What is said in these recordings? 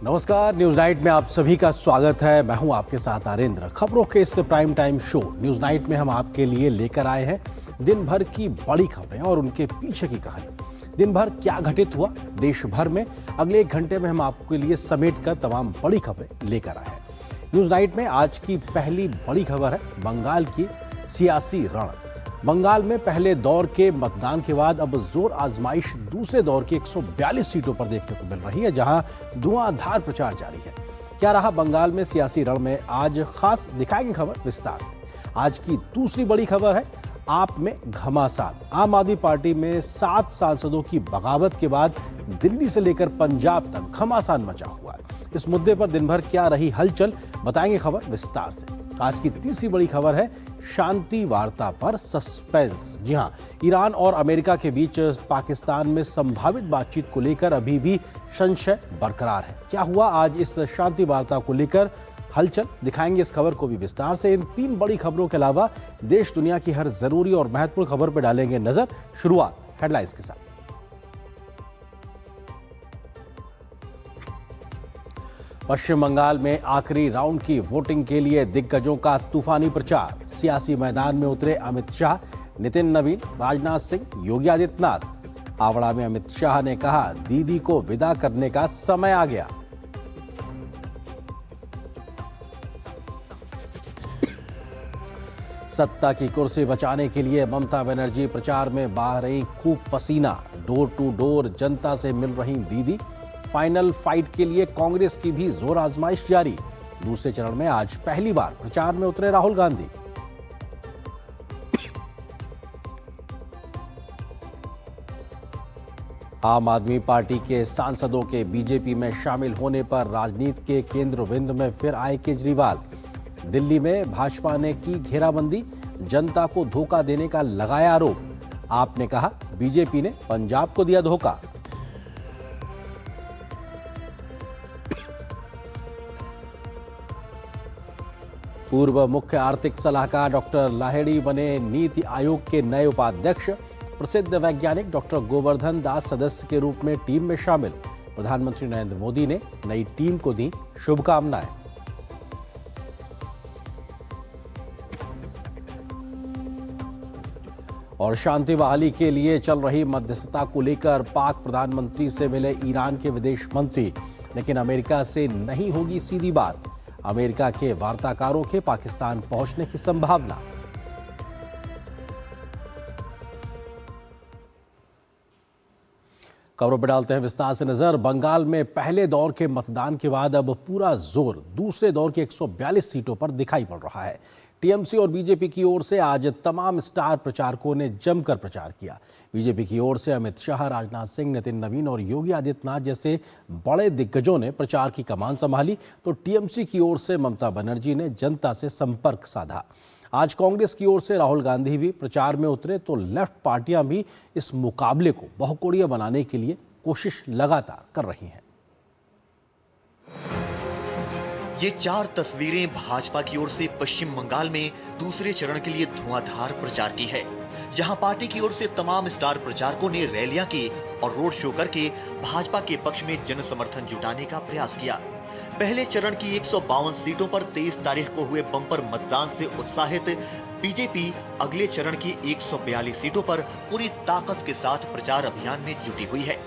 नमस्कार, news night में आप सभी का स्वागत है। मैं हूं आपके साथ आरेंद्र। खबरों के इस prime time show news night में हम आपके लिए लेकर आए हैं दिन भर की बड़ी खबरें और उनके पीछे की कहानी। दिन भर क्या घटित हुआ देश भर में, अगले 1 घंटे में हम आपके लिए समेट कर तमाम बड़ी खबरें लेकर आए हैं। न्यूज नाइट में आज की पहली बड़ी खबर है बंगाल की सियासी रण। बंगाल में पहले दौर के मतदान के बाद अब जोर आजमाइश दूसरे दौर की 142 सीटों पर देखने को मिल रही है, जहां धुआंधार प्रचार जारी है। क्या रहा बंगाल में सियासी रण में, आज खास दिखाएंगे खबर विस्तार से। आज की दूसरी बड़ी खबर है आप में घमासान। आम आदमी पार्टी में 7 सांसदों की बगावत के बाद दिल्ली से लेकर पंजाब तक घमासान मचा हुआ है। इस मुद्दे पर दिन भर क्या रही हलचल, बताएंगे खबर विस्तार से। आज की तीसरी बड़ी खबर है शांति वार्ता पर सस्पेंस। जी हां, ईरान और अमेरिका के बीच पाकिस्तान में संभावित बातचीत को लेकर अभी भी संशय बरकरार है। क्या हुआ आज इस शांति वार्ता को लेकर हलचल, दिखाएंगे इस खबर को भी विस्तार से। इन 3 बड़ी खबरों के अलावा देश दुनिया की हर जरूरी और महत्वपूर्ण खबर पर डालेंगे नजर। शुरुआत हेडलाइंस के साथ। पश्चिम बंगाल में आखिरी राउंड की वोटिंग के लिए दिग्गजों का तूफानी प्रचार। सियासी मैदान में उतरे अमित शाह, नितिन नवीन, राजनाथ सिंह, योगी आदित्यनाथ। हावड़ा में अमित शाह ने कहा दीदी को विदा करने का समय आ गया। सत्ता की कुर्सी बचाने के लिए ममता बनर्जी प्रचार में बहा रही खूब पसीना। डोर टू डोर जनता से मिल रही दीदी। फाइनल फाइट के लिए कांग्रेस की भी जोर आजमाइश जारी। दूसरे चरण में आज पहली बार प्रचार में उतरे राहुल गांधी। आम आदमी पार्टी के सांसदों के बीजेपी में शामिल होने पर राजनीति के केंद्र बिंदु में फिर आए केजरीवाल। दिल्ली में भाजपा ने की घेराबंदी, जनता को धोखा देने का लगाया आरोप। आपने कहा बीजेपी ने पंजाब को दिया धोखा। पूर्व मुख्य आर्थिक सलाहकार डॉक्टर लाहेड़ी बने नीति आयोग के नए उपाध्यक्ष। प्रसिद्ध वैज्ञानिक डॉक्टर गोवर्धन दास सदस्य के रूप में टीम में शामिल। प्रधानमंत्री नरेंद्र मोदी ने नई टीम को दी शुभकामनाएं। और शांति बहाली के लिए चल रही मध्यस्थता को लेकर पाक प्रधानमंत्री से मिले ईरान के विदेश मंत्री, लेकिन अमेरिका से नहीं होगी सीधी बात। अमेरिका के वार्ताकारों के पाकिस्तान पहुंचने की संभावना। खबरों पर डालते हैं विस्तार से नजर। बंगाल में पहले दौर के मतदान के बाद अब पूरा जोर दूसरे दौर की 142 सीटों पर दिखाई पड़ रहा है। टीएमसी और बीजेपी की ओर से आज तमाम स्टार प्रचारकों ने जमकर प्रचार किया। बीजेपी की ओर से अमित शाह, राजनाथ सिंह, नितिन नवीन और योगी आदित्यनाथ जैसे बड़े दिग्गजों ने प्रचार की कमान संभाली, तो टीएमसी की ओर से ममता बनर्जी ने जनता से संपर्क साधा। आज कांग्रेस की ओर से राहुल गांधी भी प्रचार में उतरे, तो लेफ्ट पार्टियां भी इस मुकाबले को बहुकोणीय बनाने के लिए कोशिश लगातार कर रही हैं। ये 4 तस्वीरें भाजपा की ओर से पश्चिम बंगाल में दूसरे चरण के लिए धुआंधार प्रचार की है, जहां पार्टी की ओर से तमाम स्टार प्रचारकों ने रैलियां की और रोड शो करके भाजपा के पक्ष में जन समर्थन जुटाने का प्रयास किया। पहले चरण की 152 सीटों पर 23 तारीख को हुए बम्पर मतदान से उत्साहित बीजेपी अगले चरण की 142 सीटों पर पूरी ताकत के साथ प्रचार अभियान में जुटी हुई है।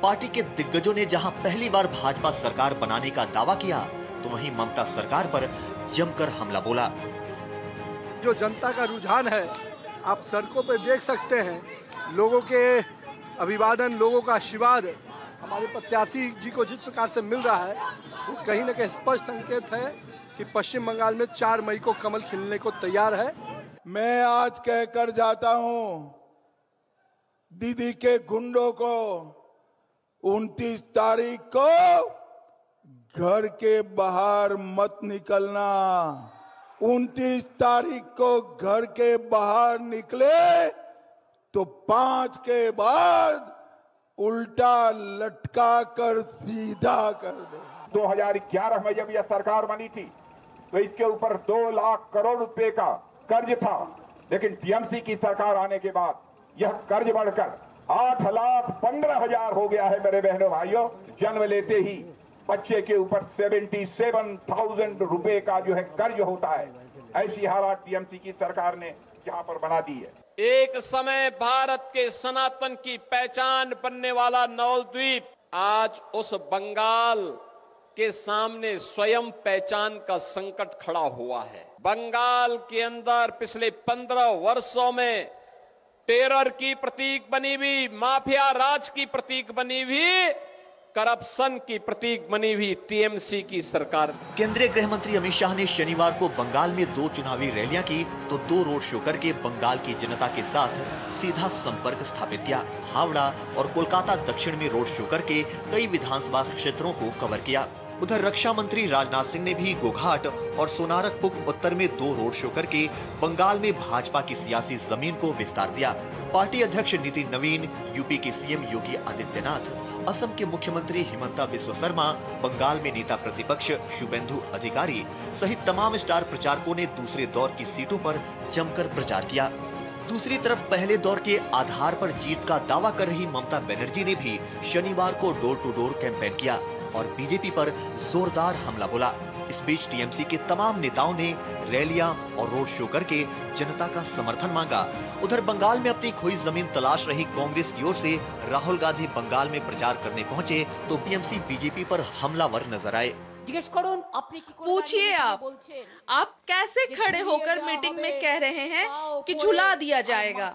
पार्टी के दिग्गजों ने जहां पहली बार भाजपा सरकार बनाने का दावा किया, तो वहीं ममता सरकार पर जमकर हमला बोला। जो जनता का रुझान है आप सड़कों पे देख सकते हैं। लोगों के अभिवादन, लोगों का आशीर्वाद हमारे प्रत्याशी जी को जिस प्रकार से मिल रहा है, वो कहीं न कहीं स्पष्ट संकेत है कि पश्चिम बंगाल में 4 मई को कमल खिलने को तैयार है। मैं आज कहकर जाता हूं दीदी के गुंडों को 29 तारीख को घर के बाहर मत निकलना। 29 तारीख को घर के बाहर निकले तो 5 के बाद उल्टा लटका कर सीधा कर दे। 2011 में जब यह सरकार बनी थी तो इसके ऊपर 2 लाख करोड़ रुपए का कर्ज था, लेकिन टीएमसी की सरकार आने के बाद यह कर्ज बढ़कर 8,15,000 हो गया है। मेरे बहनों भाइयों, जन्म लेते ही बच्चे के ऊपर 77,000 रुपए का जो है कर्ज होता है। ऐसी हालात टीएमसी की सरकार ने यहां पर बना दी है। एक समय भारत के सनातन की पहचान बनने वाला नवद्वीप आज उस बंगाल के सामने स्वयं पहचान का संकट खड़ा हुआ है। बंगाल के अंदर पिछले 15 वर्षों में टेरर की प्रतीक बनी हुई, माफिया राज की प्रतीक बनी हुई, करप्शन की प्रतीक बनी हुई टीएमसी की सरकार। केंद्रीय गृह मंत्री अमित शाह ने शनिवार को बंगाल में 2 चुनावी रैलियां की तो 2 रोड शो करके बंगाल की जनता के साथ सीधा संपर्क स्थापित किया। हावड़ा और कोलकाता दक्षिण में रोड शो करके कई विधानसभा क्षेत्रों को कवर किया। उधर रक्षा मंत्री राजनाथ सिंह ने भी गोघाट और सोनारकपुर उत्तर में 2 रोड शो करके बंगाल में भाजपा की सियासी जमीन को विस्तार दिया। पार्टी अध्यक्ष नितिन नवीन, यूपी के सीएम योगी आदित्यनाथ, असम के मुख्यमंत्री हिमंता बिस्वा शर्मा, बंगाल में नेता प्रतिपक्ष शुभेंदु अधिकारी सहित तमाम स्टार प्रचारकों ने दूसरे दौर की सीटों पर जमकर प्रचार किया। दूसरी तरफ पहले दौर के आधार पर जीत का दावा कर रही ममता बनर्जी ने भी शनिवार को डोर टू डोर कैंपेन किया और बीजेपी पर जोरदार हमला बोला। इस बीच टीएमसी के तमाम नेताओं ने रैलियां और रोड शो करके जनता का समर्थन मांगा। उधर बंगाल में अपनी खोई जमीन तलाश रही कांग्रेस की ओर से राहुल गांधी बंगाल में प्रचार करने पहुंचे तो टीएमसी बीजेपी पर हमलावर नजर आए। पूछिए आप कैसे खड़े होकर मीटिंग में कह रहे हैं कि झुला दिया जाएगा?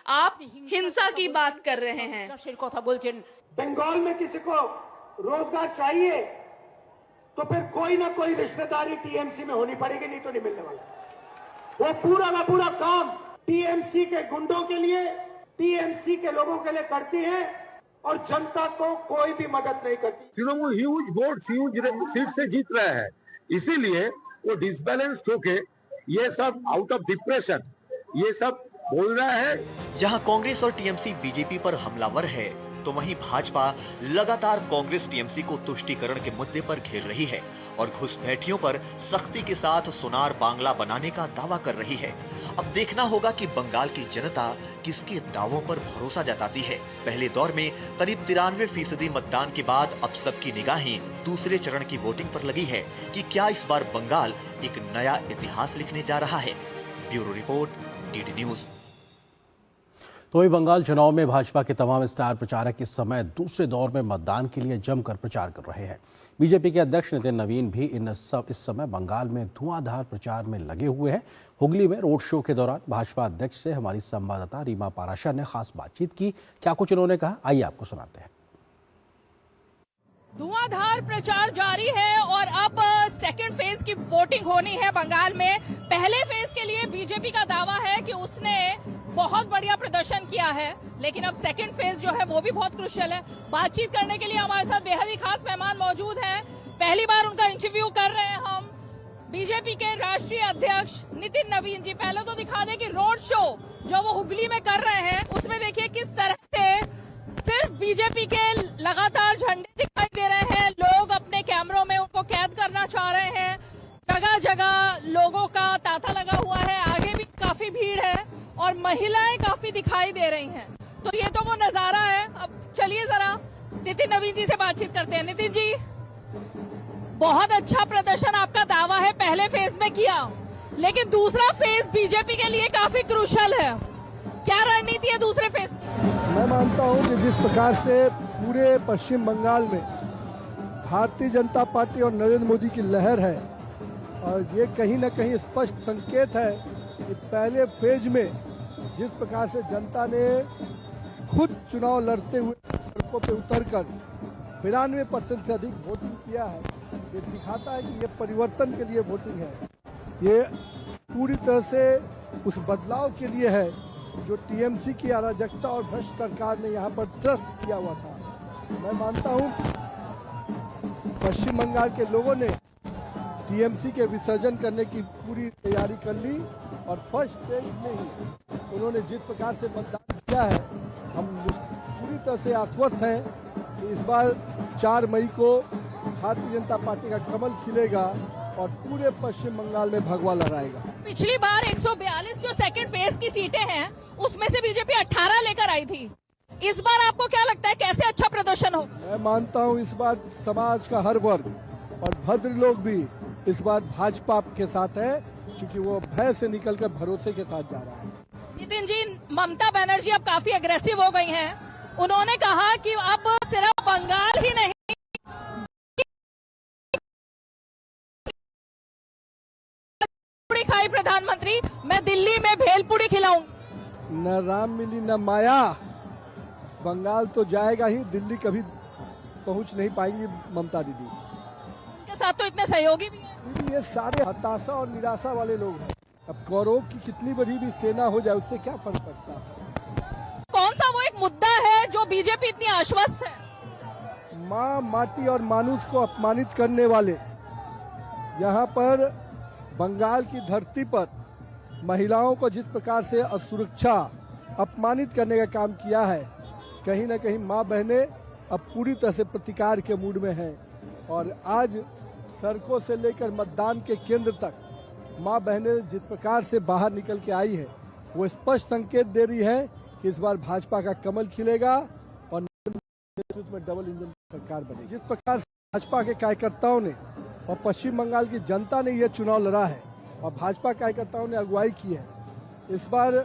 आप हिंसा की बात कर रहे हैं। बंगाल में किसी को रोजगार चाहिए तो फिर कोई ना कोई रिश्तेदारी टीएमसी में होनी पड़ेगी, नहीं तो नहीं मिलने वाला। वो पूरा का पूरा काम टीएमसी के गुंडों के लिए, टीएमसी के लोगों के लिए करती है और जनता को कोई भी मदद नहीं करती। Trinamool huge vote, huge seat से जीत रहा है, इसीलिए वो डिसबैलेंस्ड होके ये सब आउट ऑफ डिप्रेशन ये सब बोल रहा है। जहां कांग्रेस और टीएमसी बीजेपी पर हमलावर है तो वहीं भाजपा लगातार कांग्रेस टीएमसी को तुष्टीकरण के मुद्दे पर घेर रही है और घुसपैठियों पर सख्ती के साथ सोनार बांग्ला बनाने का दावा कर रही है। अब देखना होगा कि बंगाल की जनता किसके दावों पर भरोसा जताती है। पहले दौर में करीब 93% मतदान के बाद अब सबकी निगाहें दूसरे चरण की वोटिंग पर लगी है कि क्या इस बार बंगाल एक नया इतिहास लिखने जा रहा है। Bureau report, DD news. तो वही बंगाल चुनाव में भाजपा के तमाम स्टार प्रचारक इस समय दूसरे दौर में मतदान के लिए जमकर प्रचार कर रहे हैं। बीजेपी के अध्यक्ष नितिन नवीन भी इस समय बंगाल में धुआंधार प्रचार में लगे हुए हैं। हुगली में रोड शो के दौरान भाजपा अध्यक्ष से हमारी संवाददाता रीमा पाराशर ने खास बातचीत की। क्या कुछ उन्होंने कहा, आइए आपको सुनाते हैं। धुआंधार प्रचार जारी है और अब सेकंड फेज की वोटिंग होनी है बंगाल में। पहले फेज के लिए बीजेपी का दावा है कि उसने बहुत बढ़िया प्रदर्शन किया है, लेकिन अब सेकंड फेज जो है वो भी बहुत क्रुशियल है। बातचीत करने के लिए हमारे साथ बेहद ही खास मेहमान मौजूद हैं। पहली बार उनका इंटरव्यू कर रहे हैं हम, बीजेपी के राष्ट्रीय अध्यक्ष नितिन नवीन जी। पहले तो दिखा दें कि रोड शो जो वो हुगली में कर रहे हैं उसमें देखिए किस तरह से सिर्फ बीजेपी के लगातार झंडे दिखाई दे रहे हैं। लोग अपने कैमरों में उनको कैद करना चाह रहे हैं। जगह जगह लोगों का तांता लगा हुआ है। आगे भी काफी भीड़ है और महिलाएं काफी दिखाई दे रही हैं। तो ये तो वो नजारा है। अब चलिए जरा नितिन नवीन जी से बातचीत करते हैं। नितिन जी, बहुत अच्छा प्रदर्शन आपका दावा है पहले फेज में किया, लेकिन दूसरा फेज बीजेपी के लिए काफी क्रूशल है। क्या रणनीति है दूसरे फेज की? मैं मानता हूं कि जिस प्रकार से पूरे पश्चिम बंगाल में भारतीय जनता पार्टी और नरेंद्र मोदी की लहर है, और ये कहीं ना कहीं स्पष्ट संकेत है कि पहले फेज में जिस प्रकार से जनता ने खुद चुनाव लड़ते हुए सड़कों पे उतरकर 92% से अधिक वोटिंग किया है, ये दिखाता है कि ये परिवर्तन के लिए वोटिंग है। ये पूरी तरह से उस बदलाव के लिए है जो टीएमसी की अराजकता और भ्रष्ट सरकार ने यहाँ पर ट्रस्ट किया हुआ था। मैं मानता हूँ पश्चिम बंगाल के लोगों ने टीएमसी के विसर्जन करने की पूरी तैयारी कर ली और फर्स्ट फेज में ही उन्होंने जिस प्रकार से मतदान किया है, हम पूरी तरह से आश्वस्त हैं कि इस बार 4 मई को भारतीय जनता पार्टी का कमल खिलेगा और पूरे पश्चिम बंगाल में भगवा लहराएगा। पिछली बार 142 जो सेकंड फेज की सीटें हैं उसमें से बीजेपी 18 लेकर आई थी। इस बार आपको क्या लगता है कैसे अच्छा प्रदर्शन हो? मैं मानता हूं इस बार समाज का हर वर्ग और भद्र लोग भी इस बार भाजपा के साथ है, क्योंकि वो भय से निकलकर भरोसे के साथ जा रहा है। नितिन जी, ममता बनर्जी अब काफी अग्रेसिव हो गई हैं। उन्होंने कहा कि अब सिर्फ बंगाल ही नहीं, पूरी खाई प्रधानमंत्री, मैं दिल्ली में भेलपुरी खिलाऊंगी। न राम मिली न माया, बंगाल तो जाएगा ही, दिल्ली कभी पहुंच नहीं पाएंगी ममता दीदी। उनके साथ तो इतने सहयोगी भी हैं। ये सारे हताशा और निराशा वाले लोग हैं। अब गौरव की कितनी बड़ी भी सेना हो जाए उससे क्या फर्क पड़ता है? कौन सा वो एक मुद्दा है जो बीजेपी इतनी आश्वस्त है? माँ, माटी और मानुष को अपमानित करने वाले, यहाँ पर बंगाल की धरती पर महिलाओं को जिस प्रकार से असुरक्षा, अपमानित करने का काम किया है, कहीं न कहीं माँ बहनें अब पूरी तरह से प्रतिकार के मूड में हैं। और आज सड़कों से लेकर मतदान के केंद्र तक माँ बहनें जिस प्रकार से बाहर निकल के आई है, वो स्पष्ट संकेत दे रही है कि इस बार भाजपा का कमल खिलेगा और नेतृत्व में डबल इंजन सरकार बनेगी। जिस प्रकार से भाजपा के कार्यकर्ताओं ने और पश्चिम बंगाल की जनता ने यह चुनाव लड़ा है और भाजपा कार्यकर्ताओं ने अगुवाई की है, इस बार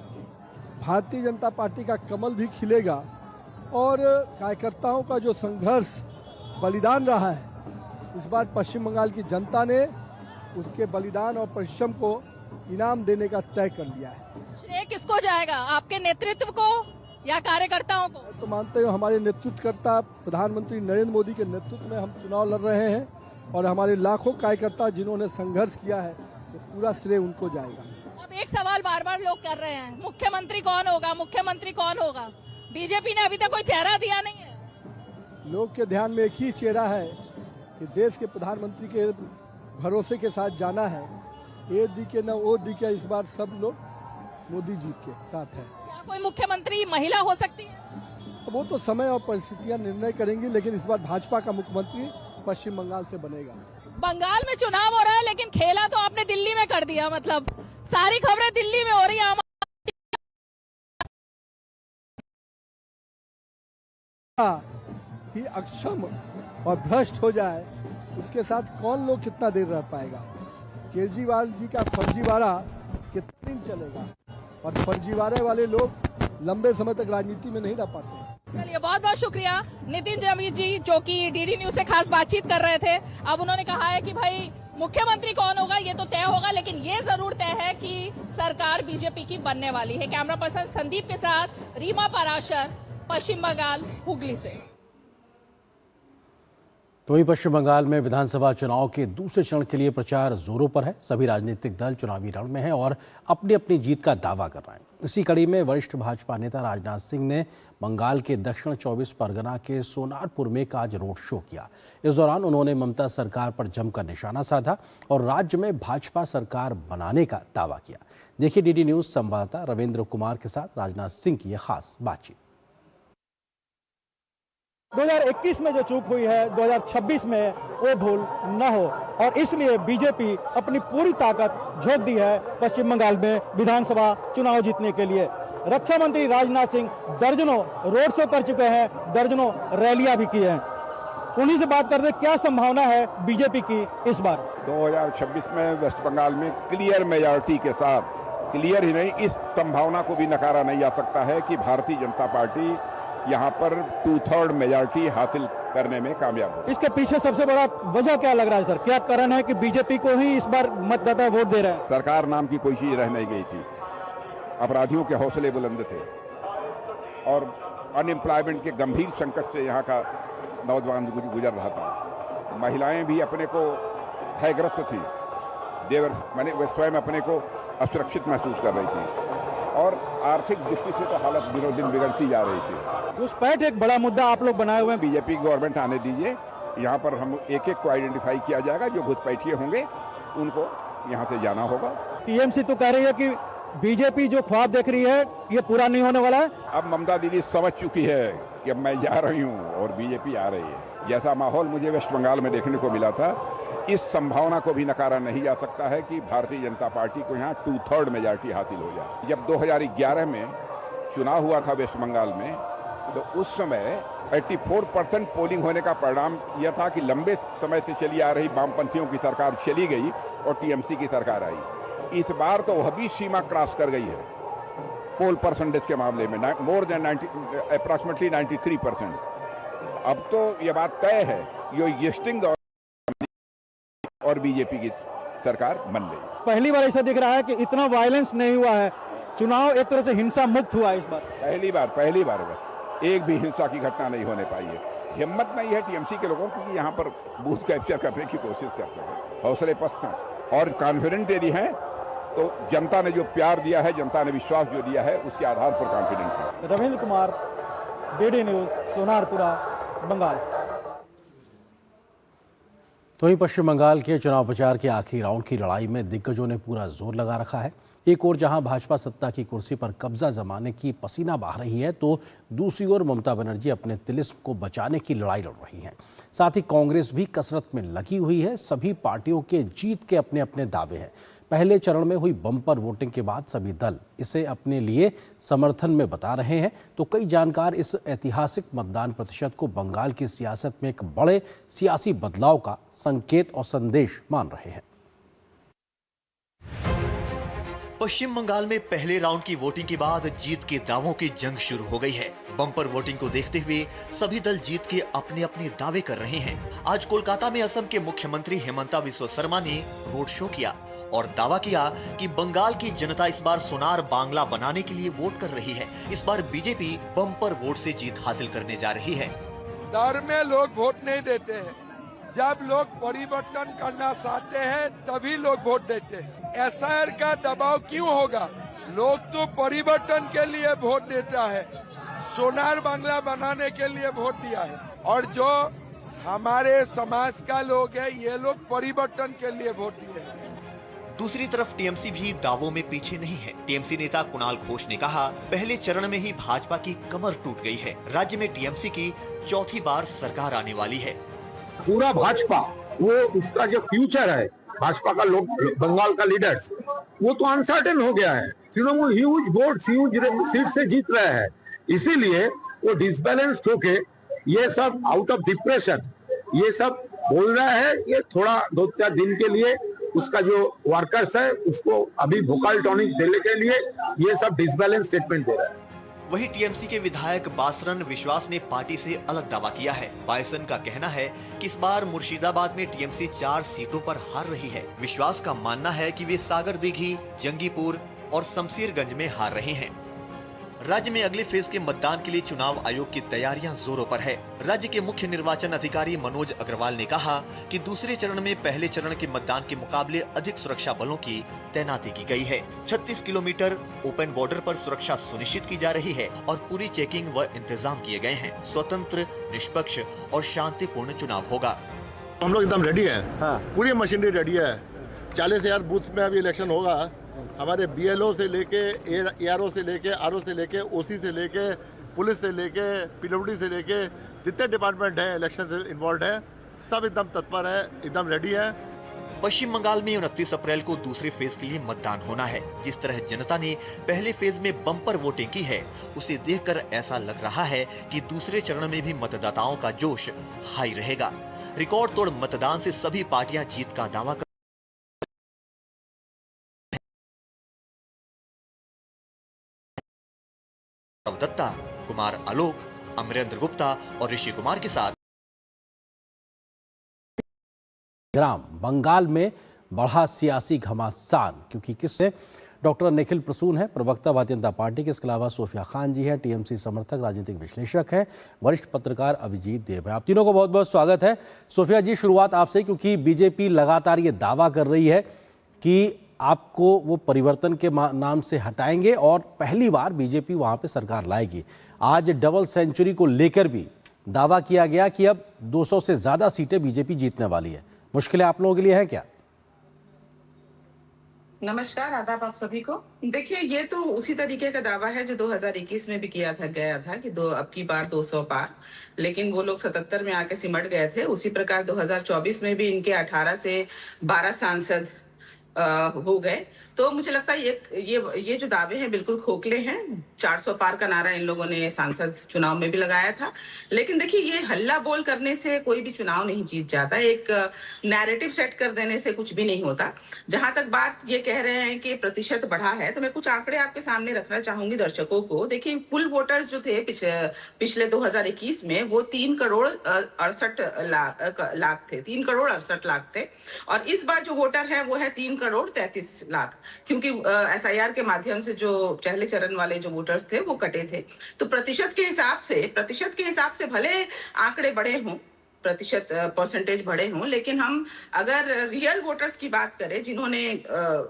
भारतीय जनता पार्टी का कमल भी खिलेगा। और कार्यकर्ताओं का जो संघर्ष, बलिदान रहा है, इस बार पश्चिम बंगाल की जनता ने उसके बलिदान और परिश्रम को इनाम देने का तय कर लिया है। श्रेय किसको जाएगा, आपके नेतृत्व को या कार्यकर्ताओं को? तो मानते हो हमारे नेतृत्वकर्ता प्रधानमंत्री नरेंद्र मोदी के नेतृत्व में हम चुनाव लड़ रहे हैं और हमारे लाखों कार्यकर्ता जिन्होंने संघर्ष किया है, तो पूरा श्रेय उनको जाएगा। अब एक सवाल बार बार लोग कर रहे हैं, मुख्यमंत्री कौन होगा, मुख्यमंत्री कौन होगा? बीजेपी ने अभी तक कोई चेहरा दिया नहीं है। लोग के ध्यान में एक ही चेहरा है कि देश के प्रधानमंत्री के भरोसे के साथ जाना है। ए दिखे न ओ दिखे, इस बार सब लोग मोदी जी के साथ है। क्या कोई मुख्यमंत्री महिला हो सकती है? वो तो समय और परिस्थितियां निर्णय करेंगी, लेकिन इस बार भाजपा का मुख्यमंत्री पश्चिम बंगाल से बनेगा। बंगाल में चुनाव हो रहा है, लेकिन खेला तो आपने दिल्ली में कर दिया। मतलब सारी खबरें दिल्ली में हो रही है। ही अक्षम और भ्रष्ट हो जाए, उसके साथ कौन लोग कितना देर रह पाएगा? केजरीवाल जी का फर्जीवाड़ा कितने दिन चलेगा? और फर्जीवाड़े वाले लोग लंबे समय तक राजनीति में नहीं रह पाते। चलिए, बहुत बहुत शुक्रिया नितिन जमीर जी, जो कि डीडी न्यूज से खास बातचीत कर रहे थे। अब उन्होंने कहा है कि भाई मुख्यमंत्री कौन होगा ये तो तय होगा, लेकिन ये जरूर तय है कि सरकार बीजेपी की बनने वाली है। कैमरा पर्सन संदीप के साथ रीमा पराशर, पश्चिम बंगाल, हुगली से। तो वहीं पश्चिम बंगाल में विधानसभा चुनाव के दूसरे चरण के लिए प्रचार जोरों पर है। सभी राजनीतिक दल चुनावी रण में हैं और अपनी अपनी जीत का दावा कर रहे हैं। इसी कड़ी में वरिष्ठ भाजपा नेता राजनाथ सिंह ने बंगाल के दक्षिण 24 परगना के सोनारपुर में आज रोड शो किया। इस दौरान उन्होंने ममता सरकार पर जमकर निशाना साधा और राज्य में भाजपा सरकार बनाने का दावा किया। देखिए डीडी न्यूज संवाददाता रविंद्र कुमार के साथ राजनाथ सिंह की यह खास बातचीत। 2021 में जो चूक हुई है, 2026 में वो भूल न हो, और इसलिए बीजेपी अपनी पूरी ताकत झोंक दी है पश्चिम बंगाल में विधानसभा चुनाव जीतने के लिए। रक्षा मंत्री राजनाथ सिंह दर्जनों रोड शो कर चुके हैं, दर्जनों रैलियां भी की हैं। उन्हीं से बात करते, क्या संभावना है बीजेपी की इस बार? 2026 में वेस्ट बंगाल में क्लियर मेजॉरिटी के साथ, क्लियर ही नहीं, इस संभावना को भी नकारा नहीं जा सकता है कि भारतीय जनता पार्टी यहाँ पर 2/3 मेजॉरिटी हासिल करने में कामयाब हो। इसके पीछे सबसे बड़ा वजह क्या लग रहा है सर? क्या कारण है कि बीजेपी को ही इस बार मतदाता वोट दे रहे हैं? सरकार नाम की कोई चीज रह नहीं गई थी, अपराधियों के हौसले बुलंद थे और अनएम्प्लॉयमेंट के गंभीर संकट से यहाँ का नौजवान गुजर रहा था। महिलाएं भी अपने को भयग्रस्त थी, वे स्वयं अपने को असुरक्षित महसूस कर रही थी और आर्थिक दृष्टि से तो हालत दिनों दिन बिगड़ती जा रही थी। घुसपैठ एक बड़ा मुद्दा आप लोग बनाए हुए हैं। बीजेपी गवर्नमेंट आने दीजिए, यहाँ पर हम एक एक को आइडेंटिफाई किया जाएगा, जो घुसपैठिए होंगे उनको यहाँ से जाना होगा। टीएमसी तो कह रही है कि बीजेपी जो ख्वाब देख रही है ये पूरा नहीं होने वाला है। अब ममता दीदी समझ चुकी है कि अब मैं जा रही हूँ और बीजेपी आ रही है। जैसा माहौल मुझे वेस्ट बंगाल में देखने को मिला था, इस संभावना को भी नकारा नहीं जा सकता है कि भारतीय जनता पार्टी को यहाँ 2/3 मेजॉरिटी हासिल हो जाए। जब 2011 में चुनाव हुआ था वेस्ट बंगाल में, तो उस समय 84% पोलिंग होने का परिणाम यह था कि लंबे समय से चली आ रही वामपंथियों की सरकार चली गई और टीएमसी की सरकार आई। इस बार तो वह भी सीमा क्रॉस कर गई है पोल परसेंटेज के मामले में, मोर देन अप्रॉक्सीमेटली 93%। अब तो यह बात तय है ये एग्जिस्टिंग और बीजेपी की सरकार बन गई। पहली बार ऐसा दिख रहा है कि इतना वायलेंस नहीं हुआ है, चुनाव एक तरह से हिंसा मुक्त हुआ है इस बार। पहली बार एक भी हिंसा की घटना नहीं होने पाई है। हिम्मत नहीं है टीएमसी के लोगों की यहाँ पर बूथ कैप्चर करने की कोशिश कर सके। हौसले पस्त हैं और कॉन्फिडेंट यदि हैं तो जनता ने जो प्यार दिया है, जनता ने विश्वास जो दिया है, उसके आधार पर कॉन्फिडेंट है। Ravindra Kumar, DD news, Sonarpura, Bengal. तो वहीं पश्चिम बंगाल के चुनाव प्रचार के आखिरी राउंड की लड़ाई में दिग्गजों ने पूरा जोर लगा रखा है। एक ओर जहां भाजपा सत्ता की कुर्सी पर कब्जा जमाने की पसीना बहा रही है, तो दूसरी ओर ममता बनर्जी अपने तिलिस्म को बचाने की लड़ाई लड़ रही हैं। साथ ही कांग्रेस भी कसरत में लगी हुई है। सभी पार्टियों के जीत के अपने अपने दावे हैं। पहले चरण में हुई बम्पर वोटिंग के बाद सभी दल इसे अपने लिए समर्थन में बता रहे हैं, तो कई जानकार इस ऐतिहासिक मतदान प्रतिशत को बंगाल की सियासत में एक बड़े सियासी बदलाव का संकेत और संदेश मान रहे हैं। पश्चिम बंगाल में पहले राउंड की वोटिंग के बाद जीत के दावों की जंग शुरू हो गई है। बम्पर वोटिंग को देखते हुए सभी दल जीत के अपने अपने दावे कर रहे हैं। आज कोलकाता में असम के मुख्यमंत्री हेमंता बिस्वा शर्मा ने रोड शो किया और दावा किया कि बंगाल की जनता इस बार सोनार बांग्ला बनाने के लिए वोट कर रही है। इस बार बीजेपी बम्पर वोट से जीत हासिल करने जा रही है। डर में लोग वोट नहीं देते हैं। जब लोग परिवर्तन करना चाहते हैं तभी लोग वोट देते हैं। एसआईआर का दबाव क्यों होगा? लोग तो परिवर्तन के लिए वोट देता है, सोनार बांग्ला बनाने के लिए वोट दिया है। और जो हमारे समाज का लोग है, ये लोग परिवर्तन के लिए वोट दिए हैं। दूसरी तरफ टीएमसी भी दावों में पीछे नहीं है। टीएमसी नेता कुणाल घोष ने कहा, पहले चरण में ही भाजपा की कमर टूट गई है। राज्य में टीएमसी की चौथी बार सरकार आने वाली है। पूरा भाजपा, वो उसका जो फ्यूचर है, भाजपा का लोग, बंगाल का लीडर्स, वो तो अनसर्टेन हो गया है। Trinamool huge vote, huge seat से जीत रहे हैं, इसीलिए वो डिसबैलेंस्ड होके ये सब आउट ऑफ डिप्रेशन ये सब बोल रहा है। ये थोड़ा 2-4 दिन के लिए उसका जो वर्कर्स है उसको अभी वोकल टॉनिक देने के लिए ये सब डिसबैलेंस स्टेटमेंट दे रहा है। वहीं टीएमसी के विधायक बासरन विश्वास ने पार्टी से अलग दावा किया है। बायसन का कहना है कि इस बार मुर्शिदाबाद में टीएमसी 4 सीटों पर हार रही है। विश्वास का मानना है कि वे सागर दीघी, जंगीपुर और शमशेरगंज में हार रहे हैं। राज्य में अगले फेज के मतदान के लिए चुनाव आयोग की तैयारियां जोरों पर है। राज्य के मुख्य निर्वाचन अधिकारी मनोज अग्रवाल ने कहा कि दूसरे चरण में पहले चरण के मतदान के मुकाबले अधिक सुरक्षा बलों की तैनाती की गई है। 36 किलोमीटर ओपन बॉर्डर पर सुरक्षा सुनिश्चित की जा रही है और पूरी चेकिंग व इंतजाम किए गए हैं। स्वतंत्र, निष्पक्ष और शांतिपूर्ण चुनाव होगा। हम लोग एकदम रेडी है। पूरी मशीनरी रेडी है। 40,000 बूथ में अभी इलेक्शन होगा। हमारे बीएलओ से लेके एआरओ से लेके आरओ से लेके ओसी से लेके पुलिस से लेके पीडब्ल्यूडी से लेके जितने डिपार्टमेंट हैं इलेक्शन से इन्वॉल्व है, सब एकदम तत्पर है, एकदम रेडी है। पश्चिम बंगाल में 29 अप्रैल को दूसरे फेज के लिए मतदान होना है। जिस तरह जनता ने पहले फेज में बम्पर वोटिंग की है, उसे देखकर ऐसा लग रहा है कि दूसरे चरण में भी मतदाताओं का जोश हाई रहेगा। रिकॉर्ड तोड़ मतदान से सभी पार्टियां जीत का दावा कर दत्ता, कुमार आलोक, अमरेंद्र गुप्ता और ऋषि कुमार के साथ ग्राम बंगाल में बढ़ा सियासी घमासान, क्योंकि किससे डॉक्टर निखिल प्रसून है, प्रवक्ता भारतीय जनता पार्टी के। इसके अलावा सोफिया खान जी हैं, टीएमसी समर्थक, राजनीतिक विश्लेषक हैं, वरिष्ठ पत्रकार अभिजीत देव हैं। आप तीनों को बहुत बहुत स्वागत है। सोफिया जी, शुरुआत आपसे, क्योंकि बीजेपी लगातार ये दावा कर रही है कि आपको वो परिवर्तन के नाम से हटाएंगे और पहली बार बीजेपी वहां पे सरकार लाएगी। आज डबल सेंचुरी को लेकर भी दावा किया गया कि अब 200 से ज्यादा सीटें बीजेपी जीतने वाली है। मुश्किलें आप लोगों के लिए है क्या? नमस्कार, आदाब आप सभी को। देखिए, ये तो उसी तरीके का दावा है जो 2021 में भी किया था गया था कि अब की बार 200 पार, लेकिन वो लोग 77 में आके सिमट गए थे। उसी प्रकार 2024 में भी इनके 18 से 12 सांसद हो गए। तो मुझे लगता है ये जो दावे हैं बिल्कुल खोखले हैं। 400 पार का नारा इन लोगों ने सांसद चुनाव में भी लगाया था, लेकिन देखिए ये हल्ला बोल करने से कोई भी चुनाव नहीं जीत जाता। एक नैरेटिव सेट कर देने से कुछ भी नहीं होता। जहां तक बात ये कह रहे हैं कि प्रतिशत बढ़ा है, तो मैं कुछ आंकड़े आपके सामने रखना चाहूंगी दर्शकों को। देखिए कुल वोटर्स जो थे पिछले 2021 में वो 3,68,00,000 थे, 3,68,00,000 थे। और इस बार जो वोटर है वो है 3,33,00,000, क्योंकि SIR के माध्यम से जो पहले चरण वाले जो वोटर्स थे वो कटे थे। तो प्रतिशत के हिसाब से भले आंकड़े बढ़े हों, प्रतिशत परसेंटेज बढ़े हों, लेकिन हम अगर रियल वोटर्स की बात करें जिन्होंने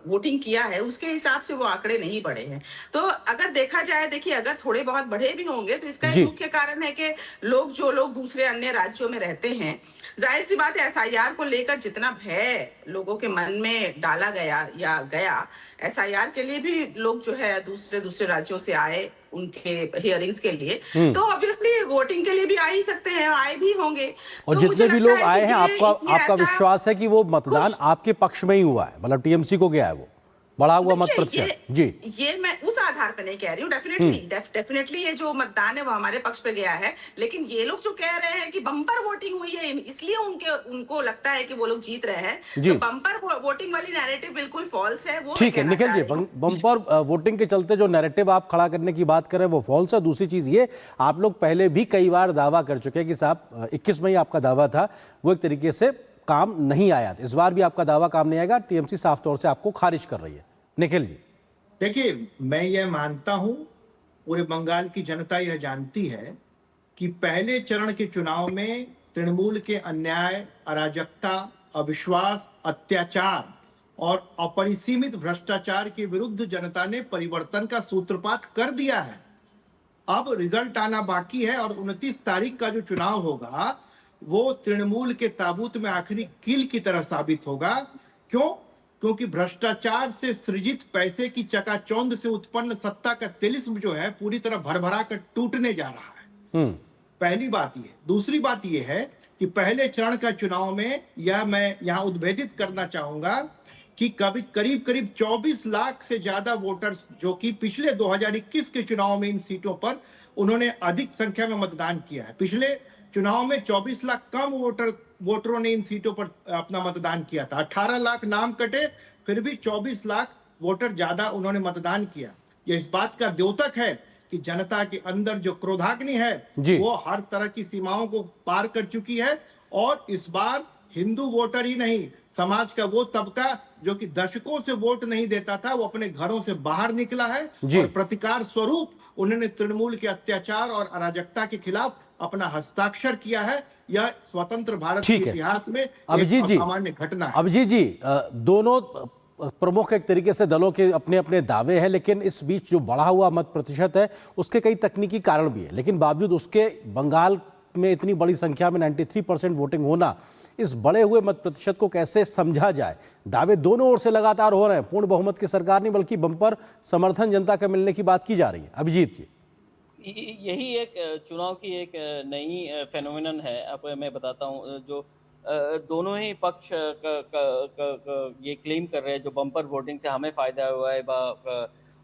वोटिंग किया है, उसके हिसाब से वो आंकड़े नहीं बढ़े हैं। तो अगर देखा जाए, देखिए अगर थोड़े बहुत बढ़े भी होंगे तो इसका एक मुख्य कारण है कि जो लोग दूसरे अन्य राज्यों में रहते हैं, जाहिर सी बात है SIR को लेकर जितना भय लोगों के मन में डाला गया, SIR के लिए भी लोग जो है दूसरे राज्यों से आए उनके हियरिंग्स के लिए, तो ऑब्वियसली वोटिंग के लिए भी आ ही सकते हैं, आए भी होंगे। और तो जितने भी लोग आए हैं, आपका विश्वास है कि वो मतदान आपके पक्ष में ही हुआ है, मतलब TMC को गया है वो बढ़ा हुआ मत प्रतिशत? जी, ये मैं उस आधार पर नहीं कह रही हूँ। डेफिनेटली ये जो मतदान है वो हमारे पक्ष पे गया है, लेकिन ये लोग जो कह रहे हैं कि बम्पर वोटिंग हुई है इसलिए उनको लगता है कि वो लोग जीत रहे हैं, तो बम्पर वोटिंग वाली नैरेटिव बिल्कुल फॉल्स है। वो ठीक है निखिल जी, बम्पर वोटिंग के चलते जो नैरेटिव आप खड़ा करने की बात कर रहे हैं वो फॉल्स है। दूसरी चीज ये, आप लोग पहले भी कई बार दावा कर चुके हैं कि साहब 21 में ही आपका दावा था, वो एक तरीके से काम नहीं आया। इस बार भी आपका दावा काम नहीं आएगा, TMC साफ तौर से आपको खारिज कर रही है। निखिल जी, देखिए मैं यह मानता हूं, पूरे बंगाल की जनता यह जानती है कि पहले चरण के चुनाव में तृणमूल के अन्याय, अराजकता, अविश्वास, अत्याचार और अपरिसीमित भ्रष्टाचार के विरुद्ध जनता ने परिवर्तन का सूत्रपात कर दिया है। अब रिजल्ट आना बाकी है और 29 तारीख का जो चुनाव होगा वो तृणमूल के ताबूत में आखिरी कील की तरह साबित होगा। क्योंकि भ्रष्टाचार से सृजित पैसे की चकाचौंध से उत्पन्न सत्ता का तिलिस्म जो है पूरी तरह भरभरा कर टूटने जा रहा है। पहली बात ये। दूसरी बात ये है कि पहले चरण का चुनाव में मैं यहाँ उद्भेदित करना चाहूंगा कि करीब 24 लाख से ज्यादा वोटर्स जो कि पिछले 2021 के चुनाव में इन सीटों पर उन्होंने अधिक संख्या में मतदान किया है। पिछले चुनाव में 24 लाख कम वोटरों ने इन सीटों पर अपना मतदान किया था। 18 लाख नाम कटे, फिर भी 24 लाख वोटर ज्यादा उन्होंने मतदान किया। यह इस बात का द्योतक है कि जनता के अंदर जो क्रोधाग्नि है वो हर तरह की सीमाओं को पार कर चुकी है। और इस बार हिंदू वोटर ही नहीं, समाज का वो तबका जो कि दशकों से वोट नहीं देता था, वो अपने घरों से बाहर निकला है और प्रतिकार स्वरूप उन्होंने तृणमूल के अत्याचार और अराजकता के खिलाफ अपना हस्ताक्षर किया है। यह स्वतंत्र भारत के इतिहास में एक असामान्य घटना है। अभिजीत जी, दोनों प्रमुख एक तरीके से दलों के अपने अपने दावे हैं, लेकिन इस बीच जो बढ़ा हुआ मत प्रतिशत है उसके कई तकनीकी कारण भी है, लेकिन बावजूद उसके बंगाल में इतनी बड़ी संख्या में 93% वोटिंग होना, इस बढ़े हुए मत प्रतिशत को कैसे समझा जाए? दावे दोनों ओर से लगातार हो रहे हैं, पूर्ण बहुमत की सरकार नहीं बल्कि बंपर समर्थन जनता के मिलने की बात की जा रही है। अभिजीत जी, यही एक चुनाव की एक नई फेनोमेनन है। अब मैं बताता हूँ, जो दोनों ही पक्ष ये क्लेम कर रहे हैं जो बम्पर वोटिंग से हमें फायदा हुआ है,